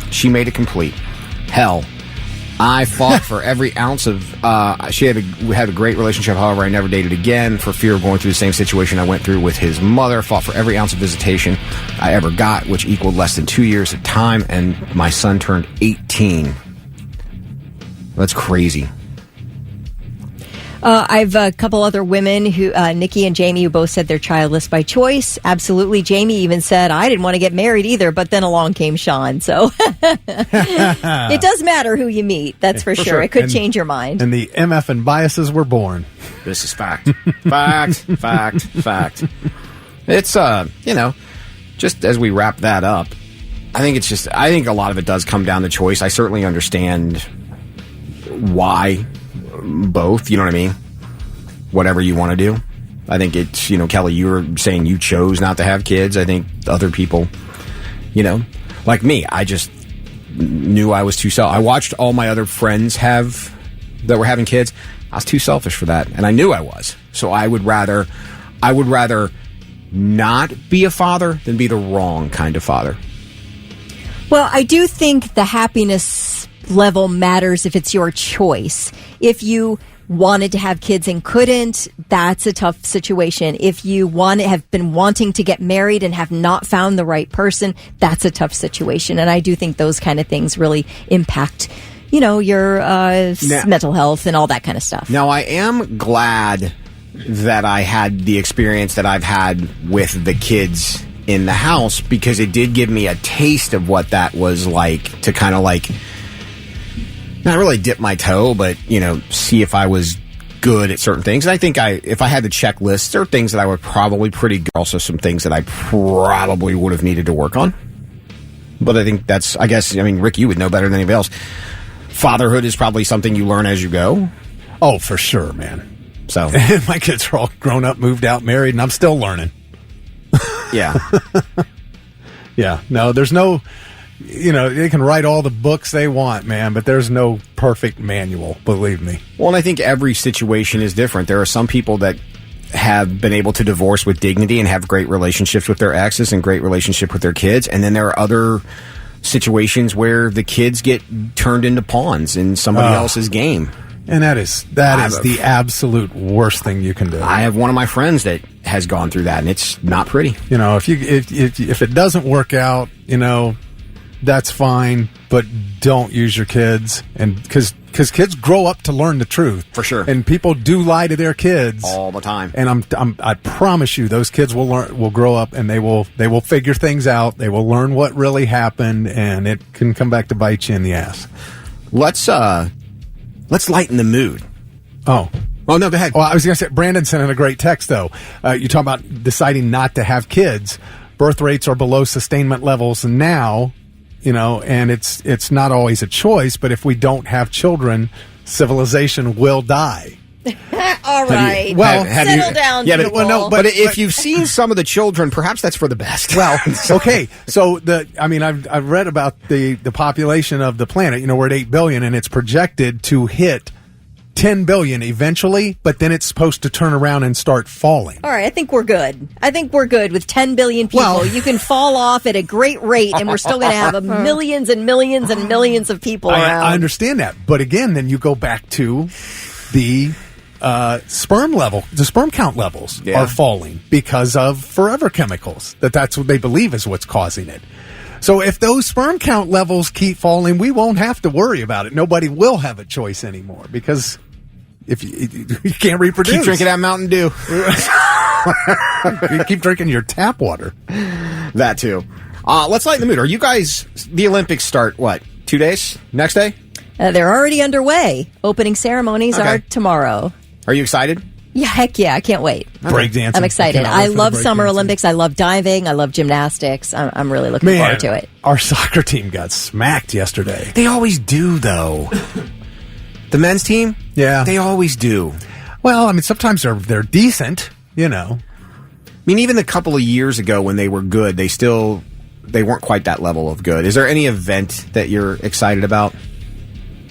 Speaker 2: She made it complete. Hell, I fought for every ounce of... we had a great relationship, however, I never dated again for fear of going through the same situation I went through with his mother. Fought for every ounce of visitation I ever got, which equaled less than 2 years of time, and my son turned 18. That's crazy.
Speaker 3: I've a couple other women who, Nikki and Jamie, who both said they're childless by choice. Absolutely. Jamie even said, I didn't want to get married either, but then along came Sean. So it does matter who you meet. That's for sure. It could change your mind.
Speaker 4: And the MF and biases were born.
Speaker 2: This is fact. Fact. It's, just as we wrap that up, I think a lot of it does come down to choice. I certainly understand why both, you know what I mean? Whatever you want to do. I think it's, Kelly, you were saying you chose not to have kids. I think other people, like me, I just knew I was too selfish. I watched all my other friends that were having kids. I was too selfish for that, and I knew I was. So I would rather not be a father than be the wrong kind of father.
Speaker 3: Well, I do think the happiness level matters if it's your choice. If you wanted to have kids and couldn't, that's a tough situation. If you have been wanting to get married and have not found the right person, that's a tough situation. And I do think those kind of things really impact, your mental health and all that kind of stuff.
Speaker 2: Now, I am glad that I had the experience that I've had with the kids in the house, because it did give me a taste of what that was like to kind of not really dip my toe, but, see if I was good at certain things. And I think if I had the checklist, there are things that I were probably pretty good. Also some things that I probably would have needed to work on. But I think Rick, you would know better than anybody else. Fatherhood is probably something you learn as you go.
Speaker 4: Oh, for sure, man.
Speaker 2: So
Speaker 4: my kids are all grown up, moved out, married, and I'm still learning.
Speaker 2: yeah.
Speaker 4: Yeah. No, there's no, they can write all the books they want, man, but there's no perfect manual, believe me.
Speaker 2: Well, and I think every situation is different. There are some people that have been able to divorce with dignity and have great relationships with their exes and great relationship with their kids. And then there are other situations where the kids get turned into pawns in somebody else's game.
Speaker 4: And that is the absolute worst thing you can do.
Speaker 2: I have one of my friends that has gone through that, and it's not pretty.
Speaker 4: If it doesn't work out, that's fine, but don't use your kids, and because kids grow up to learn the truth
Speaker 2: for sure,
Speaker 4: and people do lie to their kids
Speaker 2: all the time.
Speaker 4: And I promise you, those kids will grow up and they will figure things out. They will learn what really happened, and it can come back to bite you in the ass.
Speaker 2: Let's lighten the mood.
Speaker 4: Oh,
Speaker 2: no, go ahead.
Speaker 4: Well, I was going to say, Brandon sent in a great text, though. You talk about deciding not to have kids. Birth rates are below sustainment levels now, and it's not always a choice, but if we don't have children, civilization will die.
Speaker 3: All right. Settle down.
Speaker 2: Yeah, but if you've seen some of the children, perhaps that's for the best.
Speaker 4: Well, okay. So I've read about the population of the planet. We're at 8 billion, and it's projected to hit 10 billion eventually, but then it's supposed to turn around and start falling.
Speaker 3: All right, I think we're good. with 10 billion people.
Speaker 4: Well,
Speaker 3: you can fall off at a great rate, and we're still going to have millions and millions and millions of people around.
Speaker 4: I understand that. But again, then you go back to the sperm level. The sperm count levels are falling because of forever chemicals. That's what they believe is what's causing it. So if those sperm count levels keep falling, we won't have to worry about it. Nobody will have a choice anymore because if you can't reproduce.
Speaker 2: Keep drinking that Mountain Dew.
Speaker 4: You keep drinking your tap water.
Speaker 2: That too. Let's lighten the mood. Are you guys, the Olympics start, 2 days? Next day?
Speaker 3: They're already underway. Opening ceremonies are tomorrow.
Speaker 2: Are you excited?
Speaker 3: Yeah, heck yeah. I can't wait.
Speaker 4: Breakdancing.
Speaker 3: I'm excited. I love Summer Olympics. I love diving. I love gymnastics. I'm really looking forward to it.
Speaker 4: Our soccer team got smacked yesterday.
Speaker 2: They always do, though. The men's team?
Speaker 4: Yeah.
Speaker 2: They always do.
Speaker 4: Well, sometimes they're decent,
Speaker 2: even a couple of years ago when they were good, they weren't quite that level of good. Is there any event that you're excited about?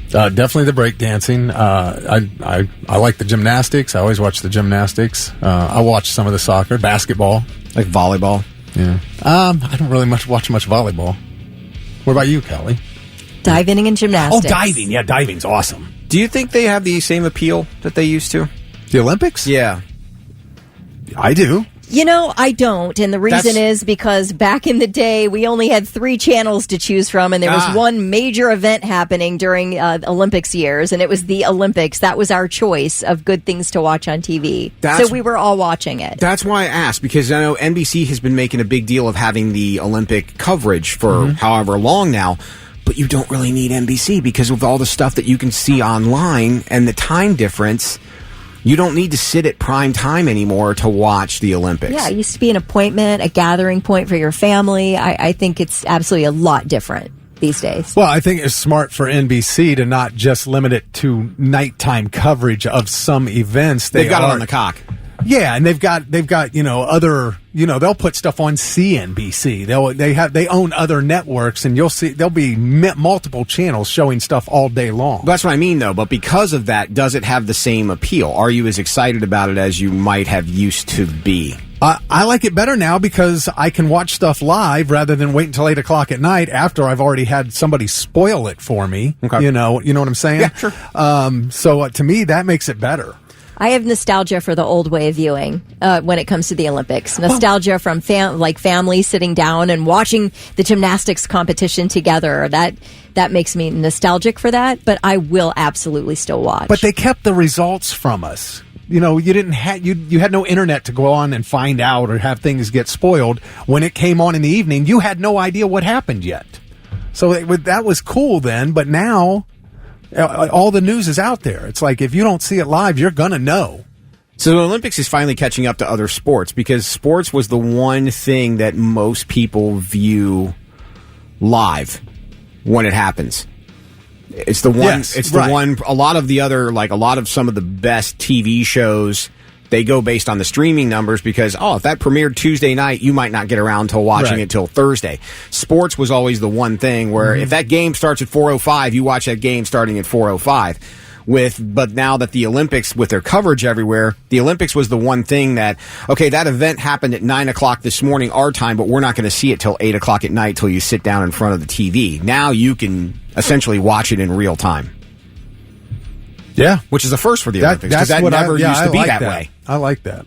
Speaker 4: Definitely the breakdancing. I like the gymnastics. I always watch the gymnastics. I watch some of the soccer, basketball,
Speaker 2: like volleyball.
Speaker 4: Yeah. I don't really watch much volleyball. What about you, Kelly?
Speaker 3: Diving and gymnastics.
Speaker 4: Oh, diving. Yeah, diving's awesome.
Speaker 2: Do you think they have the same appeal that they used to?
Speaker 4: The Olympics?
Speaker 2: Yeah.
Speaker 4: I do.
Speaker 3: I don't. And the reason is because back in the day, we only had 3 channels to choose from, and there was one major event happening during Olympics years, and it was the Olympics. That was our choice of good things to watch on TV. So we were all watching it.
Speaker 2: That's why I asked, because I know NBC has been making a big deal of having the Olympic coverage for however long now, but you don't really need NBC because of all the stuff that you can see online and the time difference. You don't need to sit at prime time anymore to watch the Olympics.
Speaker 3: Yeah, it used to be an appointment, a gathering point for your family. I think it's absolutely a lot different these days.
Speaker 4: Well, I think it's smart for NBC to not just limit it to nighttime coverage of some events.
Speaker 2: They've got it on the cock.
Speaker 4: Yeah, and they've got other, they'll put stuff on CNBC. They own other networks, and you'll see there'll be multiple channels showing stuff all day long.
Speaker 2: That's what I mean, though. But because of that, does it have the same appeal? Are you as excited about it as you might have used to be?
Speaker 4: I like it better now because I can watch stuff live rather than wait until 8 o'clock at night after I've already had somebody spoil it for me.
Speaker 2: Okay.
Speaker 4: You know what I'm saying?
Speaker 2: Yeah, sure.
Speaker 4: So to me, that makes it better.
Speaker 3: I have nostalgia for the old way of viewing when it comes to the Olympics. Nostalgia from families sitting down and watching the gymnastics competition together. That makes me nostalgic for that, but I will absolutely still watch.
Speaker 4: But they kept the results from us. You didn't you had no internet to go on and find out or have things get spoiled. When it came on in the evening, you had no idea what happened yet. So that was cool then, but now all the news is out there. It's like if you don't see it live, you're going to know.
Speaker 2: So the Olympics is finally catching up to other sports because sports was the one thing that most people view live when it happens. It's the one.
Speaker 4: Yes,
Speaker 2: it's the
Speaker 4: right.
Speaker 2: one. A lot of the other, like a lot of some of the best TV shows, they go based on the streaming numbers because if that premiered Tuesday night, you might not get around to watching it till Thursday. Sports was always the one thing where if that game starts at 4:05, you watch that game starting at 4:05. But now that the Olympics, with their coverage everywhere, the Olympics was the one thing that, that event happened at 9 o'clock this morning, our time, but we're not going to see it till 8 o'clock at night till you sit down in front of the TV. Now you can essentially watch it in real time.
Speaker 4: Yeah.
Speaker 2: Which is a first for the Olympics, because that never used to be that way.
Speaker 4: I like that.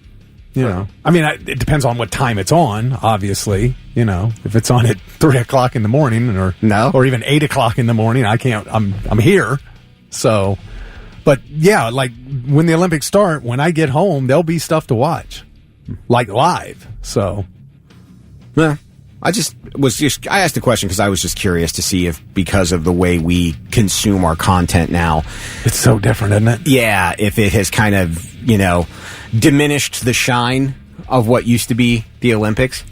Speaker 4: I mean, it depends on what time it's on, obviously. If it's on at 3 o'clock in the morning or even 8 o'clock in the morning, I'm here. So... But yeah, like when the Olympics start, when I get home, there'll be stuff to watch, like live. So,
Speaker 2: yeah, I asked the question because I was just curious to see if, because of the way we consume our content now,
Speaker 4: it's so different, isn't it?
Speaker 2: Yeah, if it has kind of diminished the shine of what used to be the Olympics.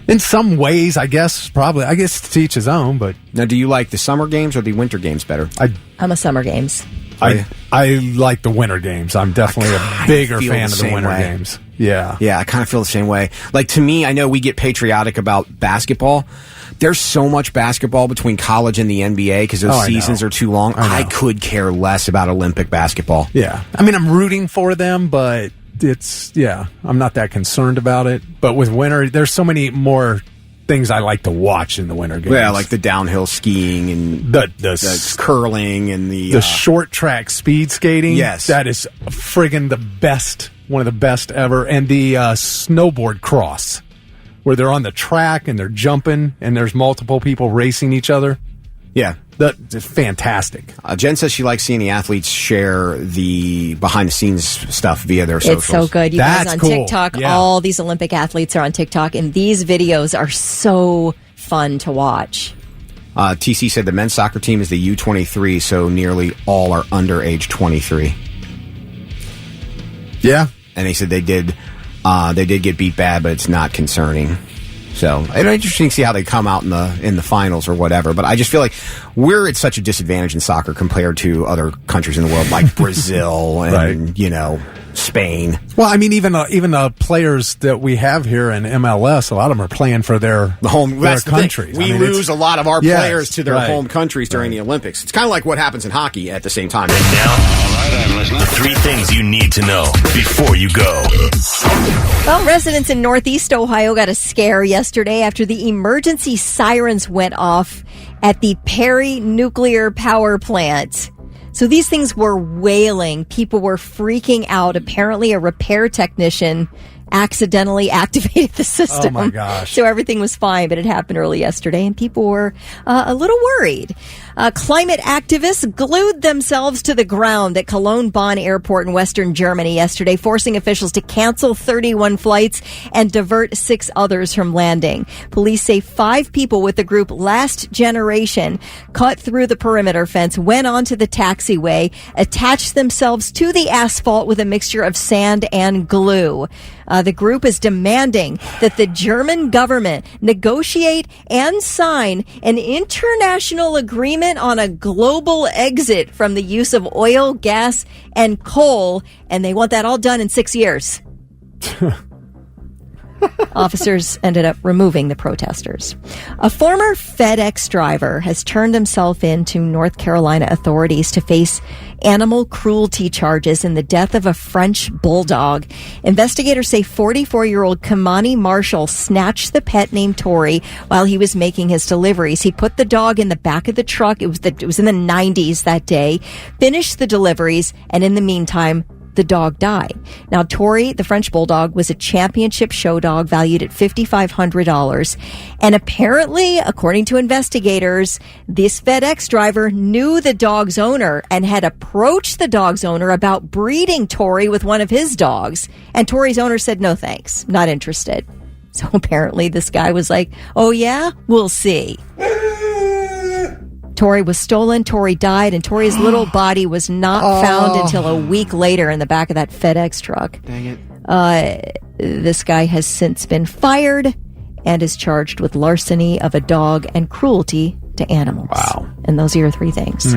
Speaker 4: In some ways, I guess, probably. I guess to each his own, but...
Speaker 2: Now, do you like the summer games or the winter games better?
Speaker 3: I'm a summer games.
Speaker 4: I like the winter games. I'm definitely a bigger fan of the winter games. Yeah.
Speaker 2: Yeah, I kind of feel the same way. Like, to me, I know we get patriotic about basketball. There's so much basketball between college and the NBA because those seasons are too long. I could care less about Olympic basketball.
Speaker 4: Yeah. I mean, I'm rooting for them, but... I'm not that concerned about it. But with winter, there's so many more things I like to watch in the winter games.
Speaker 2: Yeah, like the downhill skiing and the curling and the
Speaker 4: short track speed skating.
Speaker 2: Yes.
Speaker 4: That is friggin' the best, one of the best ever. And the snowboard cross, where they're on the track and they're jumping and there's multiple people racing each other.
Speaker 2: Yeah.
Speaker 4: That's fantastic.
Speaker 2: Jen says she likes seeing the athletes share the behind-the-scenes stuff via their socials.
Speaker 3: It's so good. You guys on
Speaker 4: cool.
Speaker 3: TikTok, all these Olympic athletes are on TikTok, and these videos are so fun to watch.
Speaker 2: TC said the men's soccer team is the U23, so nearly all are under age 23.
Speaker 4: Yeah.
Speaker 2: And he said they did get beat bad, but it's not concerning. So it's interesting to see how they come out in the finals or whatever. But I just feel like we're at such a disadvantage in soccer compared to other countries in the world, like Brazil and Spain.
Speaker 4: Well, I mean, even the players that we have here in MLS, a lot of them are playing for their countries.
Speaker 2: We lose a lot of our players to their home countries during the Olympics. It's kind of like what happens in hockey at the same time.
Speaker 1: And now, I'm listening. The 3 things you need to know before you go.
Speaker 3: Well, residents in Northeast Ohio got a scare yesterday after the emergency sirens went off at the Perry Nuclear Power Plant. So these things were wailing. People were freaking out. Apparently, a repair technician accidentally activated the system.
Speaker 4: Oh, my gosh.
Speaker 3: So everything was fine, but it happened early yesterday, and people were a little worried. Climate activists glued themselves to the ground at Cologne-Bonn Airport in Western Germany yesterday, forcing officials to cancel 31 flights and divert 6 others from landing. Police say 5 people with the group Last Generation cut through the perimeter fence, went onto the taxiway, attached themselves to the asphalt with a mixture of sand and glue. The group is demanding that the German government negotiate and sign an international agreement on a global exit from the use of oil, gas, and coal, and they want that all done in 6 years. Officers ended up removing the protesters. A former FedEx driver has turned himself in to North Carolina authorities to face animal cruelty charges in the death of a French bulldog. Investigators say 44-year-old Kamani Marshall snatched the pet named Tori while he was making his deliveries. He put the dog in the back of the truck. It was in the 90s that day. Finished the deliveries, and in the meantime, the dog died. Now, Tori, the French bulldog, was a championship show dog valued at $5,500. And apparently, according to investigators, this FedEx driver knew the dog's owner and had approached the dog's owner about breeding Tori with one of his dogs. And Tori's owner said, no thanks, not interested. So apparently this guy was like, oh yeah, we'll see. Tori was stolen, Tori died, and Tori's little body was not found until a week later in the back of that FedEx truck.
Speaker 2: Dang it.
Speaker 3: This guy has since been fired and is charged with larceny of a dog and cruelty to to animals.
Speaker 2: Wow.
Speaker 3: And those are your three things.